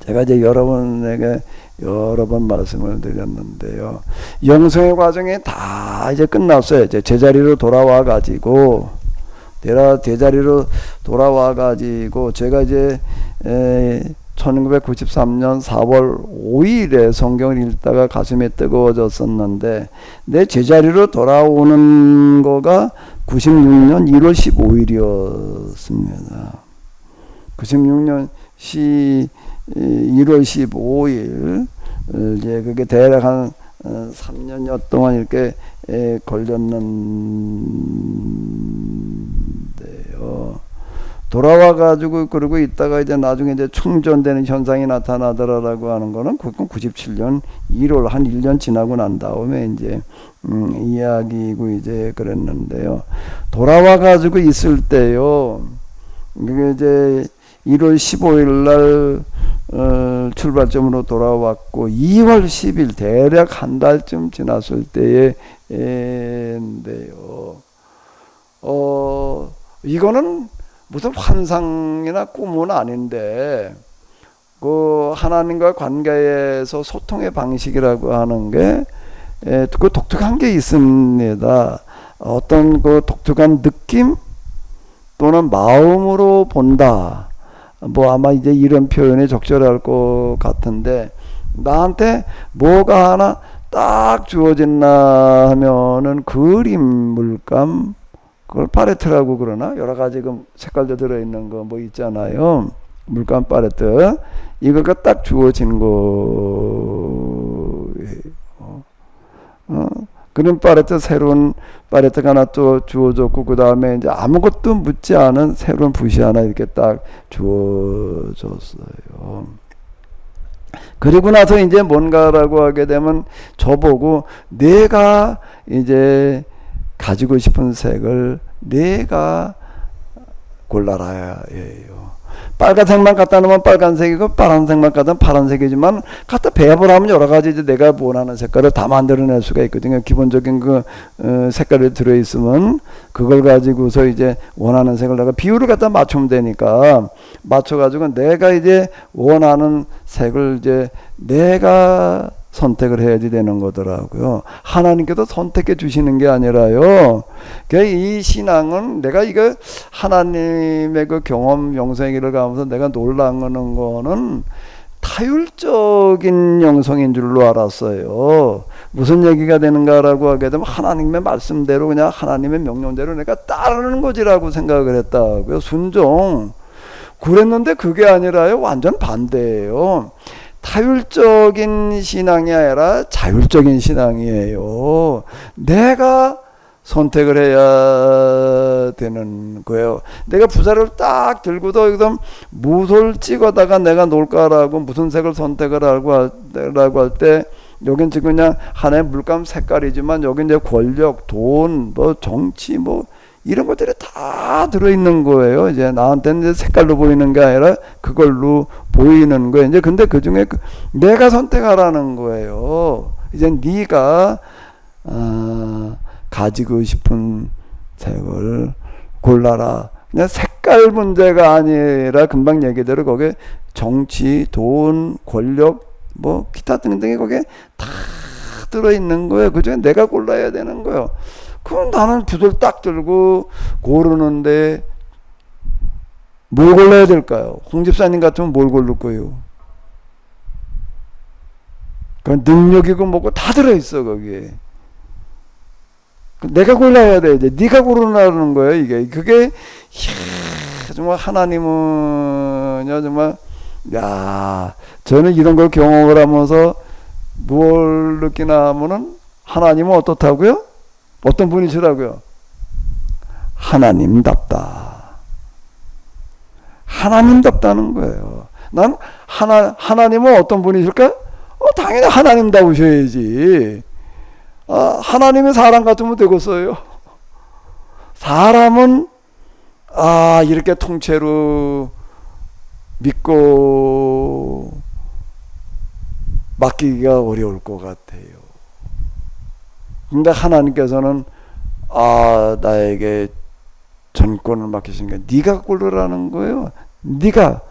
A: 제가 이제 여러분에게 여러 번 말씀을 드렸는데요. 영성의 과정이 다 이제 끝났어요. 이제 제자리로 돌아와 가지고, 제자리로 돌아와 가지고, 제가 이제 1993년 4월 5일에 성경을 읽다가 가슴이 뜨거워졌었는데, 내 제자리로 돌아오는 거가 96년 1월 15일이었습니다. 96년 1월 15일, 이제 그게 대략 한 3년여 동안 이렇게 걸렸는데요. 돌아와 가지고 그러고 있다가 이제 나중에 이제 충전되는 현상이 나타나더라라고 하는 거는 그건 97년 1월 한 1년 지나고 난 다음에 이제 이야기고 이제 그랬는데요. 돌아와 가지고 있을 때요. 이게 이제 1월 15일 날 출발점으로 돌아왔고 2월 10일 대략 한 달쯤 지났을 때인데요. 이거는 무슨 환상이나 꿈은 아닌데 그 하나님과 관계에서 소통의 방식이라고 하는 게 그 독특한 게 있습니다. 어떤 그 독특한 느낌 또는 마음으로 본다. 뭐 아마 이제 이런 표현이 적절할 것 같은데 나한테 뭐가 하나 딱 주어졌나 하면은 그림 물감 그걸 팔레트라고 그러나 여러 가지 그 색깔도 들어있는 거 뭐 있잖아요. 물감 팔레트 이거가 딱 주어진 거예요. 그런 팔레트 새로운 팔레트가 하나 또 주어졌고 그 다음에 이제 아무것도 묻지 않은 새로운 붓이 하나 이렇게 딱 주어졌어요. 그리고 나서 이제 뭔가라고 하게 되면 저보고 내가 이제 가지고 싶은 색을 내가 골라라 예요. 빨간색만 갖다 놓으면 빨간색이고 파란색만 갖다 놓으면 파란색이지만 갖다 배합을 하면 여러 가지 이제 내가 원하는 색깔을 다 만들어낼 수가 있거든요. 기본적인 그 색깔이 들어있으면 그걸 가지고서 이제 원하는 색을 내가 비율을 갖다 맞추면 되니까 맞춰가지고 내가 이제 원하는 색을 이제 내가 선택을 해야지 되는 거더라고요. 하나님께서 선택해 주시는 게 아니라요. 이 신앙은 내가 이거 하나님의 그 경험 영성이를 가면서 내가 놀라는 거는 타율적인 영성인 줄로 알았어요. 무슨 얘기가 되는가라고 하게 되면 하나님의 말씀대로 그냥 하나님의 명령대로 내가 따르는 거지라고 생각을 했다고요. 순종. 그랬는데 그게 아니라요. 완전 반대예요. 타율적인 신앙이 아니라 자율적인 신앙이에요. 내가 선택을 해야 되는 거예요. 내가 부자를 딱 들고도 여기서 무엇을 찍어다가 내가 놀까라고 무슨 색을 선택을 하라고 할 때 여긴 지금 그냥 하나의 물감 색깔이지만 여기 이제 권력, 돈, 뭐 정치 뭐 이런 것들이 다 들어있는 거예요. 이제 나한테는 이제 색깔로 보이는 게 아니라 그걸로 보이는 거예요. 이제 근데 그 중에 내가 선택하라는 거예요. 이제 네가 가지고 싶은 색을 골라라. 그냥 색깔 문제가 아니라 금방 얘기대로 거기에 정치, 돈, 권력, 뭐 기타 등등이 거기에 다 들어있는 거예요. 그 중에 내가 골라야 되는 거예요. 그럼 나는 붓을 딱 들고 고르는데 뭘 골라야 될까요? 홍 집사님 같으면 뭘 고를 거예요? 그 능력이고 뭐고 다 들어있어 거기에. 내가 골라야 돼. 이제 네가 고르라는 거예요. 이게 그게 정말 하나님은 정말 저는 이런 걸 경험을 하면서 뭘 느끼나 하면은 하나님은 어떻다고요? 어떤 분이시라고요? 하나님답다. 하나님답다는 거예요. 난 하나님은 어떤 분이실까? 당연히 하나님다우셔야지. 하나님이 사람 같으면 되겠어요. 사람은 이렇게 통째로 믿고 맡기기가 어려울 것 같아요. 근데 하나님께서는 나에게 전권을 맡기시니까 네가 고르라는 거예요. 네가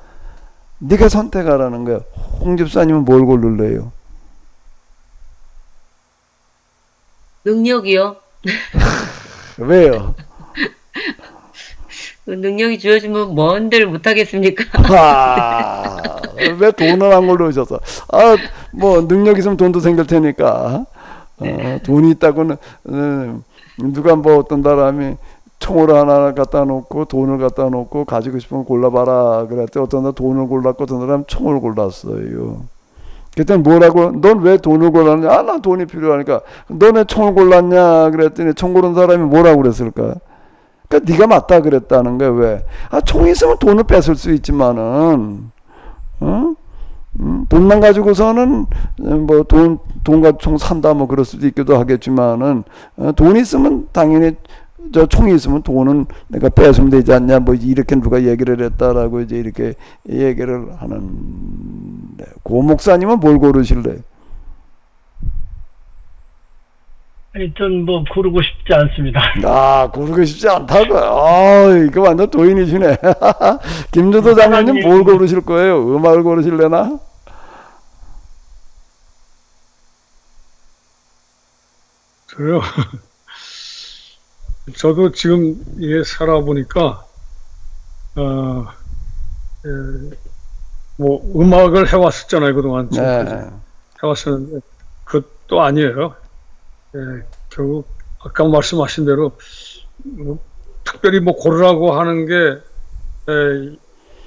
A: 선택하라는 거예요. 홍 집사님은 뭘 고를래요?
C: 능력이요.
A: 왜요?
C: 그 능력이 주어지면 뭔들 못하겠습니까?
A: 왜 돈을 안 고르셨어? 뭐 능력 있으면 돈도 생길 테니까. 돈이 있다고는 누가 뭐 어떤 사람이 총을 하나 갖다 놓고 돈을 갖다 놓고 가지고 싶으면 골라봐라 그랬더니 어떤 사람 돈을 골랐고 어떤 사람 총을 골랐어요. 그랬더니 뭐라고? 넌 왜 돈을 골랐냐? 나 돈이 필요하니까. 너네 총을 골랐냐? 그랬더니 총 고른 사람이 뭐라고 그랬을까? 그러니까 네가 맞다 그랬다는 거야. 왜? 총 있으면 돈을 뺏을 수 있지만은, 돈만 가지고서는 뭐 돈과 총 산다 뭐 그럴 수도 있기도 하겠지만은, 돈 있으면 당연히 저 총이 있으면 돈은 내가 뺏으면 되지 않냐 뭐 이렇게 누가 얘기를 했다라고 이제 이렇게 얘기를 하는데, 고 목사님은 뭘 고르실래요?
D: 아니, 전 뭐 고르고 싶지 않습니다.
A: 고르고 싶지 않다고요. 이거 완전 도인이시네. 김조도 장로님 뭘 고르실 거예요? 음악을 고르실래나?
E: 저요. 저도 지금 살아보니까 뭐 음악을 해왔었잖아요 그동안.
A: 네.
E: 해왔었는데 그것도 아니에요. 결국 아까 말씀하신 대로 뭐 특별히 뭐 고르라고 하는 게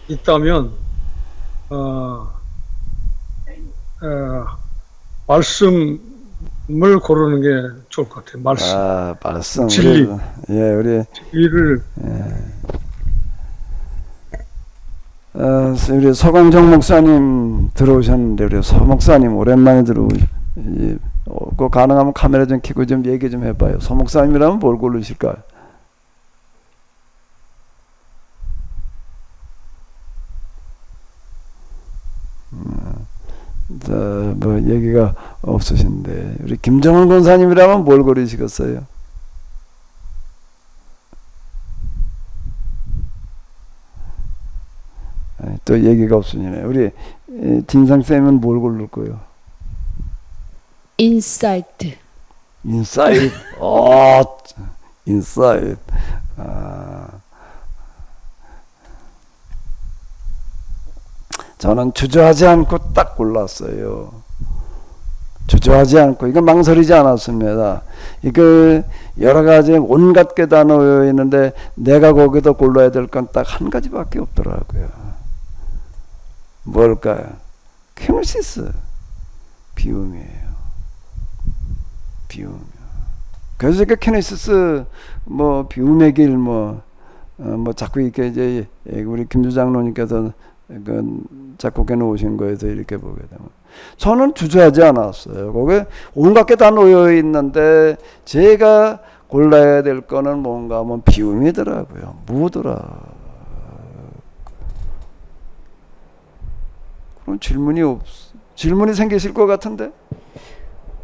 E: 있다면 말씀을 고르는 게 좋을 것 같아요.
A: 말씀.
E: 진리.
A: 우리
E: 진리를.
A: 우리 서광정 목사님 들어오셨는데, 우리 서 목사님 오랜만에 그 가능하면 카메라 좀 켜고 좀 얘기 좀 해봐요. 서 목사님이라면 뭘 고르실까요? 뭐 얘기가 없으신데, 우리 김정은 권사님이라면 뭘 고르시겠어요? 또 얘기가 없으시네. 우리 진상쌤은 뭘 고를 거예요?
B: 인사이트.
A: 인사이트. 인사이트. 저는 주저하지 않고 딱 골랐어요. 주저하지 않고, 이거 망설이지 않았습니다. 이거 여러 가지 온갖 게 다 놓여 있는데 내가 거기서 골라야 될 건 딱 한 가지밖에 없더라고요. 뭘까요? 케노시스. 비움이에요. 비움. 그래서 그 케노시스 뭐 비움의 길 뭐 자꾸 이렇게 이제 우리 김주 장로님께서 그 작곡해 놓으신 거에서 이렇게 보게 되면, 저는 주저하지 않았어요. 거기 온갖 게 다 놓여 있는데 제가 골라야 될 거는 뭔가 하면 비움이더라고요. 뭐더라. 그럼 질문이 생기실 것 같은데?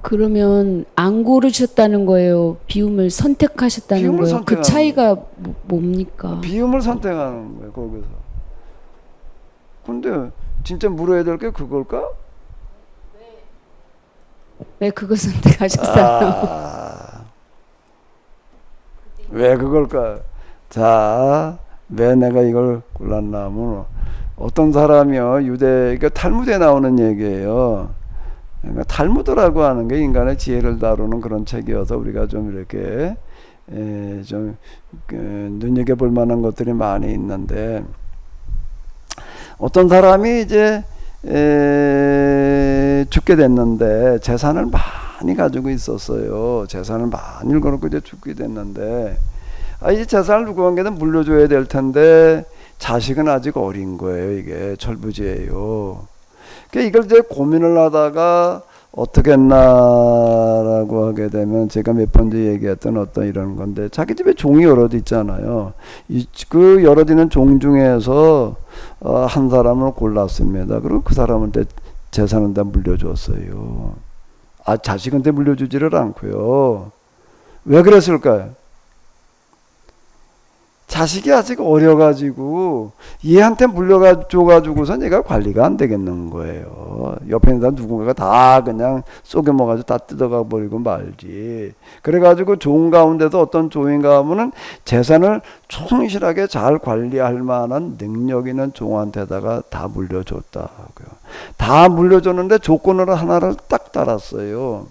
B: 그러면 안 고르셨다는 거예요? 비움을 선택하셨다는
A: 비움을
B: 거예요? 그
A: 선택하는
B: 차이가 뭡니까?
A: 비움을 선택하는 거예요, 거기서. 근데 진짜 물어야 될 게 그걸까?
B: 왜 그걸 선택하셨어요?
A: 왜 그걸까? 자, 왜 내가 이걸 골랐냐면, 어떤 사람이요, 그러니까 탈무드에 나오는 얘기예요. 그러니까 탈무드라고 하는 게 인간의 지혜를 다루는 그런 책이어서 우리가 좀 이렇게 좀 눈여겨볼 만한 것들이 많이 있는데, 어떤 사람이 이제 죽게 됐는데 재산을 많이 가지고 있었어요. 재산을 많이 걸고 이제 죽게 됐는데, 이 재산을 누구에게든 물려줘야 될 텐데 자식은 아직 어린 거예요. 이게 철부지예요. 그러니까 이걸 이제 고민을 하다가 어떻게 했나라고 하게 되면, 제가 몇 번째 얘기했던 어떤 이런 건데, 자기 집에 종이 여럿 있잖아요. 그 여럿 있는 종 중에서 한 사람을 골랐습니다. 그리고 그 사람한테 재산을 다 물려줬어요. 자식한테 물려주지를 않고요. 왜 그랬을까요? 자식이 아직 어려가지고 얘한테 물려줘가지고서 얘가 관리가 안 되겠는 거예요. 옆에 있는 사람 누군가가 다 그냥 쏘겨먹어가지고 다 뜯어가 버리고 말지. 그래가지고 종 가운데도 어떤 종인가 하면은 재산을 충실하게 잘 관리할 만한 능력 있는 종한테다가 다 물려줬다고요. 다 물려줬는데 조건을 하나를 딱 달았어요.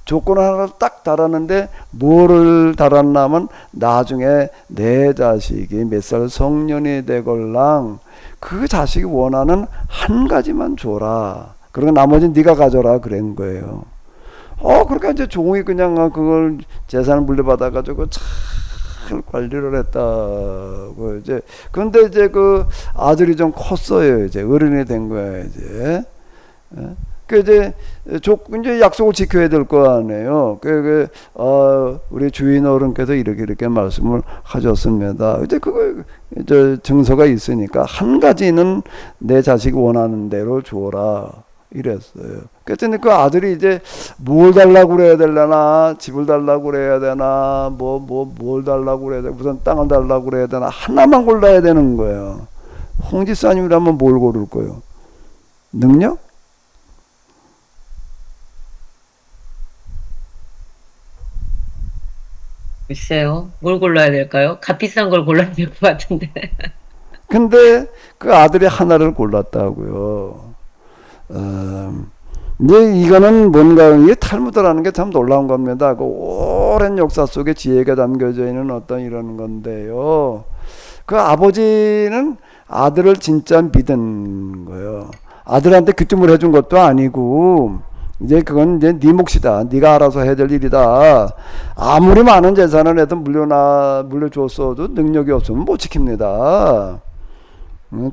A: 조건 하나를 딱 달았는데 뭐를 달았냐면, 나중에 내 자식이 몇 살 성년이 되걸랑 그 자식이 원하는 한 가지만 줘라. 그리고 나머지는 네가 가져라 그런 거예요. 그러니까 이제 종이 그냥 그걸 재산을 물려받아가지고 참 잘 관리를 했다고 이제. 그런데 이제 그 아들이 좀 컸어요. 이제 어른이 된 거야 이제. 그 이제 약속을 지켜야 될 거 아니에요. 우리 주인 어른께서 이렇게 말씀을 하셨습니다. 이제 그거 이제 증서가 있으니까 한 가지는 내 자식이 원하는 대로 주어라 이랬어요. 그랬더니 그 아들이 이제 뭘 달라고 그래야 되려나, 집을 달라고 그래야 되나, 뭘 달라고 그래야 되나, 무슨 땅을 달라고 그래야 되나, 하나만 골라야 되는 거예요. 홍 지사님이라면 뭘 고를 거예요? 능력?
C: 글쎄요. 뭘 골라야 될까요? 값 비싼 걸 골라야 될 것 같은데.
A: 근데 그 아들이 하나를 골랐다고요. 이제 이거는 뭔가 이 탈무드라는 게 참 놀라운 겁니다. 그 오랜 역사 속에 지혜가 담겨져 있는 어떤 이런 건데요. 그 아버지는 아들을 진짜 믿은 거예요. 아들한테 귀뜸을 해준 것도 아니고 이제 그건 이제 네 몫이다. 네가 알아서 해야 될 일이다. 아무리 많은 재산을 해도 물려줬어도 능력이 없으면 못 지킵니다.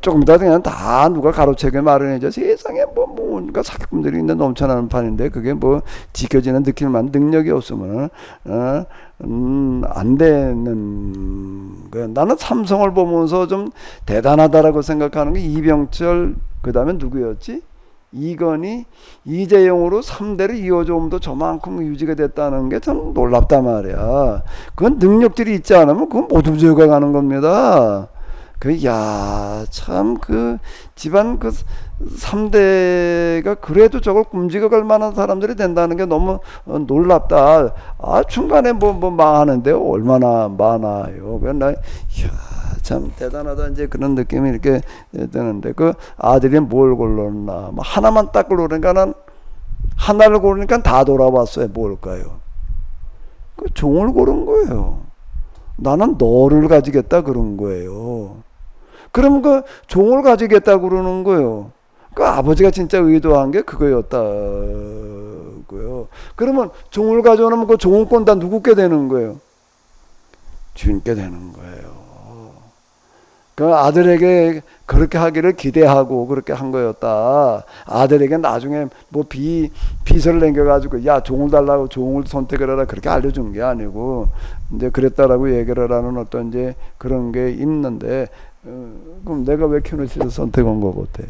A: 조금 이따 그냥 다 누가 가로채게 마련해줘. 세상에 뭔가 사기꾼들이 있는 넘쳐나는 판인데 그게 뭐 지켜지는 느낄만 능력이 없으면 안 되는 거야. 나는 삼성을 보면서 좀 대단하다라고 생각하는 게 이병철, 그 다음에 누구였지? 이건희, 이재용으로 3대를 이어줘도 저만큼 유지가 됐다는 게 참 놀랍단 말이야. 그건 능력들이 있지 않으면 그건 모두 죽어가는 겁니다. 참 집안 3대가 그래도 저걸 꿈직여갈 만한 사람들이 된다는 게 너무 놀랍다. 중간에 뭐 망하는데 얼마나 많아요. 참 대단하다. 이제 그런 느낌이 이렇게 드는데, 그 아들이 뭘 골랐나. 하나만 딱 고르니까 난 하나를 고르니까 다 돌아봤어요. 뭘까요? 그 종을 고른 거예요. 나는 너를 가지겠다 그런 거예요. 그럼 그 종을 가지겠다 그러는 거예요. 그 아버지가 진짜 의도한 게 그거였다고요. 그러면 종을 가져오면 그 종권 다 누구께 되는 거예요? 주인께 되는 거예요. 그 아들에게 그렇게 하기를 기대하고 그렇게 한 거였다. 아들에게 나중에 빚을 남겨가지고 야 종을 달라고 종을 선택을 해라 그렇게 알려준 게 아니고 이제 그랬다라고 얘기를 하는 어떤 이제 그런 게 있는데, 그럼 내가 왜 케노시스 선택한 거 같아?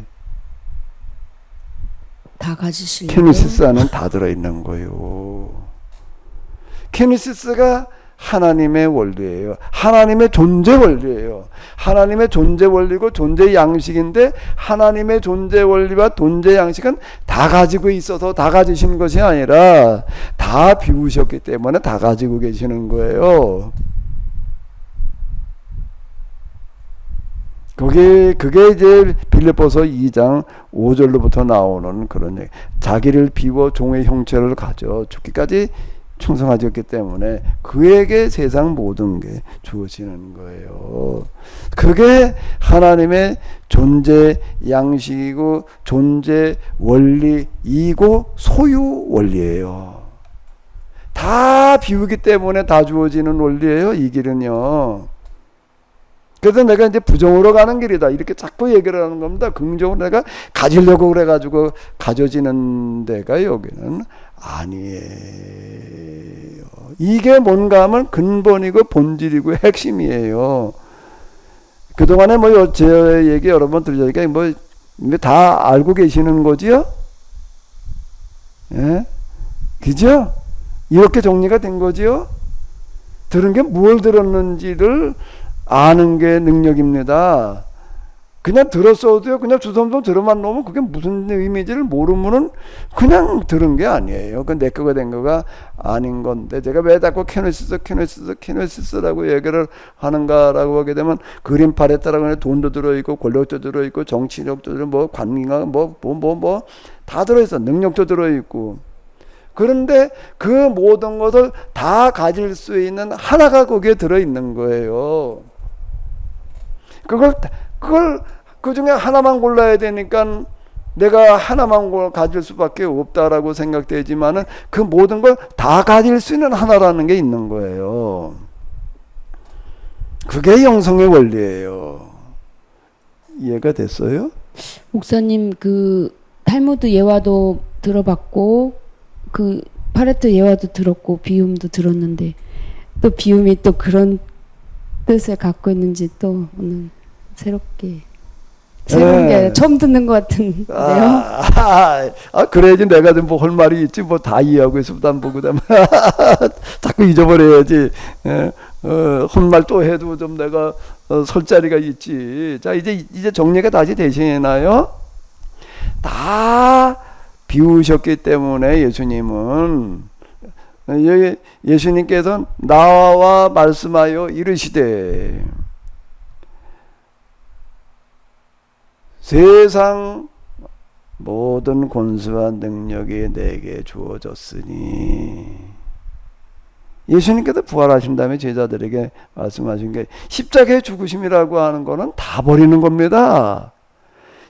B: 다 가지시려고.
A: 케노시스 안은 다 들어있는 거예요. 케노시스가 하나님의 원리예요. 하나님의 존재 원리예요. 하나님의 존재 원리고 존재 양식인데, 하나님의 존재 원리와 존재 양식은 다 가지고 있어서 다 가지신 것이 아니라 다 비우셨기 때문에 다 가지고 계시는 거예요. 그게 이제 빌립보서 2장 5절로부터 나오는 그런 얘기. 자기를 비워 종의 형체를 가져 죽기까지 충성하셨기 때문에 그에게 세상 모든 게 주어지는 거예요. 그게 하나님의 존재 양식이고 존재 원리이고 소유 원리예요. 다 비우기 때문에 다 주어지는 원리예요. 이 길은요. 그래서 내가 이제 부정으로 가는 길이다 이렇게 자꾸 얘기를 하는 겁니다. 긍정으로 내가 가지려고 그래가지고 가져지는 데가 여기는 아니에요. 이게 뭔가 하면 근본이고 본질이고 핵심이에요. 그동안에 제 얘기 여러 번 들으니까 다 알고 계시는 거지요? 예? 그죠? 이렇게 정리가 된 거지요? 들은 게 뭘 들었는지를 아는 게 능력입니다. 그냥 들었어도요, 그냥 주섬주섬 들어만 놓으면 그게 무슨 의미인지를 모르면은 그냥 들은 게 아니에요. 그 내 거가 된 거가 아닌 건데, 제가 왜 자꾸 케노시스라고 얘기를 하는가라고 하게 되면, 그림 팔레트라고 하는 돈도 들어있고, 권력도 들어있고, 정치력도 들어있고, 관리가 다 들어있어. 능력도 들어있고. 그런데 그 모든 것을 다 가질 수 있는 하나가 거기에 들어있는 거예요. 그걸 그 중에 하나만 골라야 되니까 내가 하나만 가질 수밖에 없다라고 생각되지만은 그 모든 걸 다 가질 수 있는 하나라는 게 있는 거예요. 그게 영성의 원리예요. 이해가 됐어요?
B: 목사님 그 탈무드 예화도 들어봤고 그 파레토 예화도 들었고 비움도 들었는데 또 비움이 또 그런 뜻을 갖고 있는지 또 오늘 새로운 게 아니라 처음 듣는 것 같은데요.
A: 그래야지 내가 좀 뭐 할 말이 있지 뭐 다 이해하고 있으면 안 보고 자꾸 잊어버려야지. 헛말 또 해도 좀 내가 설 자리가 있지. 자 이제 정리가 다시 되시나요? 다 비우셨기 때문에 예수님은 여기 예수님께서는 나와 말씀하여 이르시되 세상 모든 권세와 능력이 내게 주어졌으니 예수님께서 부활하신 다음에 제자들에게 말씀하신 게 십자가의 죽으심이라고 하는 거는 다 버리는 겁니다.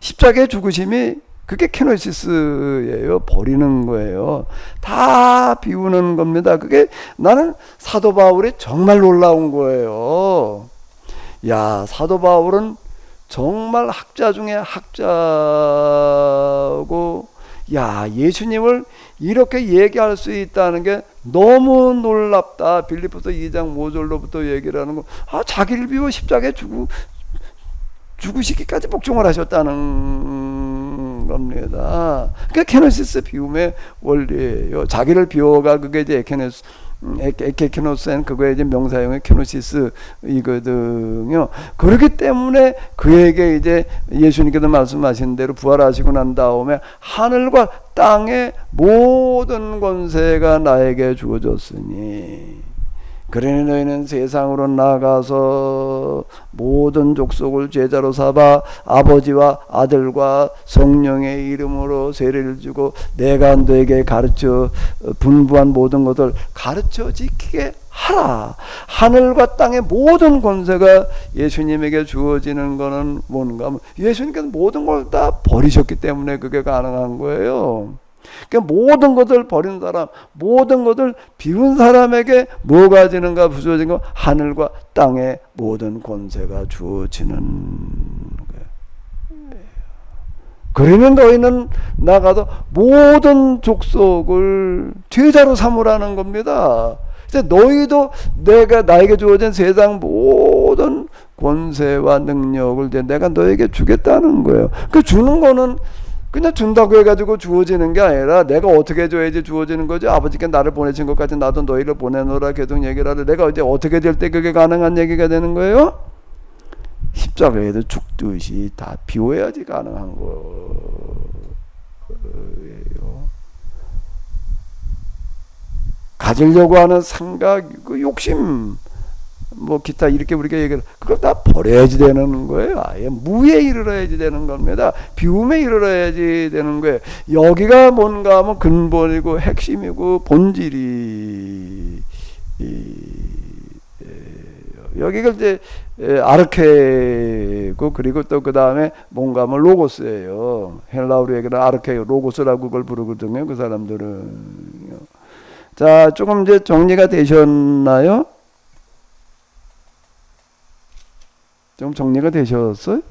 A: 십자가의 죽으심이 그게 케노시스예요. 버리는 거예요. 다 비우는 겁니다. 그게 나는 사도 바울이 정말 놀라운 거예요. 야, 사도 바울은 정말 학자 중에 학자고, 야, 예수님을 이렇게 얘기할 수 있다는 게 너무 놀랍다. 빌립보서 2장 5절로부터 얘기를 하는 거. 자기를 비워 십자가에 죽으시기까지 복종을 하셨다는 겁니다. 그게 케노시스 비움의 원리예요. 자기를 비워가 그게 이제 에케케노스엔 그거에 이제 명사형의 케노시스이거든요. 그렇기 때문에 그에게 이제 예수님께서 말씀하신 대로 부활하시고 난 다음에 하늘과 땅의 모든 권세가 나에게 주어졌으니 그러니 너희는 세상으로 나가서 모든 족속을 제자로 삼아 아버지와 아들과 성령의 이름으로 세례를 주고 내가 너에게 가르쳐 분부한 모든 것을 가르쳐 지키게 하라. 하늘과 땅의 모든 권세가 예수님에게 주어지는 것은 뭔가 하면 예수님께서 모든 걸 다 버리셨기 때문에 그게 가능한 거예요. 그러니까 모든 것을 버린 사람, 모든 것을 비운 사람에게 뭐가 지는가 부서진 거 하늘과 땅의 모든 권세가 주어지는 거예요. 그러면 너희는 나가서 모든 족속을 제자로 삼으라는 겁니다. 이제 너희도 내가 나에게 주어진 세상 모든 권세와 능력을 이제 내가 너에게 주겠다는 거예요. 그 주는 거는 그냥 준다고 해가지고 주어지는 게 아니라 내가 어떻게 줘야지 주어지는 거죠. 아버지께 나를 보내신 것까지 나도 너희를 보내노라 계속 얘기를 하는데 내가 이제 어떻게 될 때 그게 가능한 얘기가 되는 거예요? 십자가에도 죽듯이 다 비워야지 가능한 거예요. 가지려고 하는 생각, 그 욕심, 뭐 기타 이렇게 우리가 얘기를 그걸 다 버려야지 되는 거예요. 아예 무에 이르러야지 되는 겁니다. 비움에 이르러야지 되는 거예요. 여기가 뭔가 하면 근본이고 핵심이고 본질이 여기가 이제 아르케고 그리고 또 그 다음에 뭔가 하면 로고스예요. 헬라어로 얘기는 아르케 로고스라고 그걸 부르거든요. 그 사람들은. 자, 조금 이제 정리가 되셨나요? 좀 정리가 되셨어요?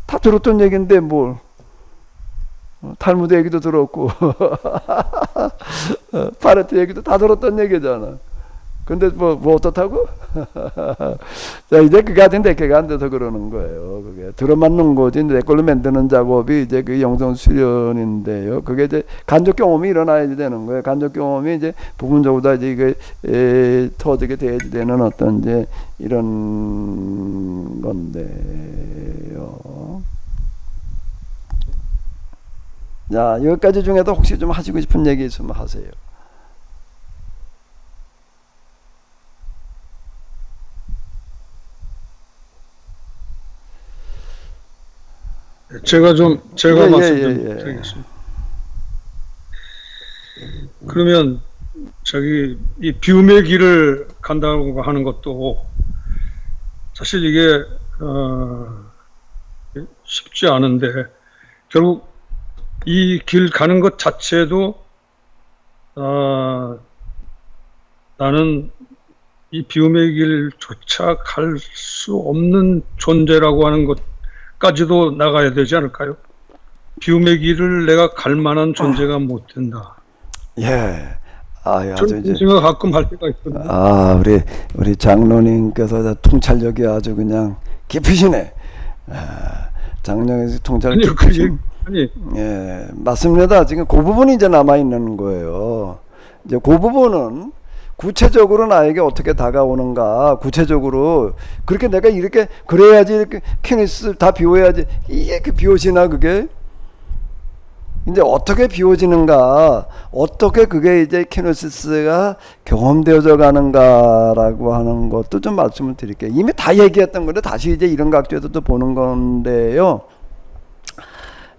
A: 다 들었던 얘기인데 뭘 탈무드 얘기도 들었고 파레토 얘기도 다 들었던 얘기잖아. 근데 뭐 어떻다고? 자, 이제 그게 아닌데 걔가 안 돼서 그러는 거예요. 그게 들어맞는 거지. 내 걸로 만드는 작업이 이제 그 영성 수련인데요. 그게 이제 간접 경험이 일어나야 되는 거예요. 간접 경험이 이제 부분적으로 다 이제 이게 터득이 돼야지 되는 어떤 이제 이런 건데요. 자, 여기까지 중에도 혹시 좀 하시고 싶은 얘기 있으면 하세요.
E: 제가
A: 예,
E: 말씀 좀
A: 예.
E: 드리겠습니다. 그러면 이 비움의 길을 간다고 하는 것도 사실 이게 쉽지 않은데 결국 이 길 가는 것 자체도 나는 이 비움의 길조차 갈 수 없는 존재라고 하는 것까지도 나가야 되지 않을까요? 비움의 길을 내가 갈 만한 존재가 못 된다.
A: 예. 아주
E: 저는
A: 이제
E: 그 생각 가끔 할 때가 있거든요.
A: 우리 장로님께서 통찰력이 아주 그냥 깊으시네. 장로님께서 통찰력
E: 아니요,
A: 깊으신.
E: 아니,
A: 예, 맞습니다. 지금 그 부분이 이제 남아 있는 거예요. 이제 그 부분은 구체적으로 나에게 어떻게 다가오는가, 구체적으로 그렇게 내가 이렇게 그래야지, 이렇게 캐니스 다 비워야지, 이게 비워지나 그게? 이제 어떻게 비워지는가, 어떻게 그게 이제 키노시스가 경험되어져 가는가라고 하는 것도 좀 말씀을 드릴게요. 이미 다 얘기했던 건데 다시 이제 이런 각도에서 또 보는 건데요.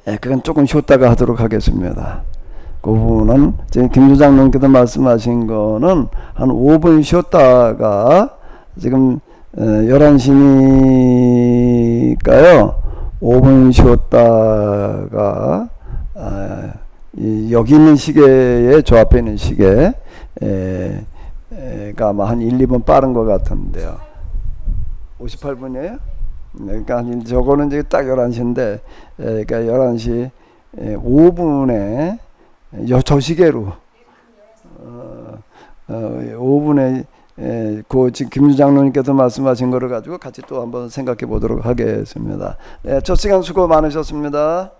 A: 예, 그건 조금 쉬었다가 하도록 하겠습니다. 그 부분은 지금 김 주장님께서 말씀하신 거는 한 5분 쉬었다가 지금 11시니까요. 5분 쉬었다가 여기 있는 시계에 저 앞에 있는 시계가 아마 한 1, 2분 빠른 것 같은데요. 58분이에요? 그러니까 저거는 이제 딱 11시인데 그러니까 11시 5분에 저 시계로 5분에 그 지금 김 장로님께서 말씀하신 거를 가지고 같이 또 한번 생각해 보도록 하겠습니다. 네, 첫 시간 수고 많으셨습니다.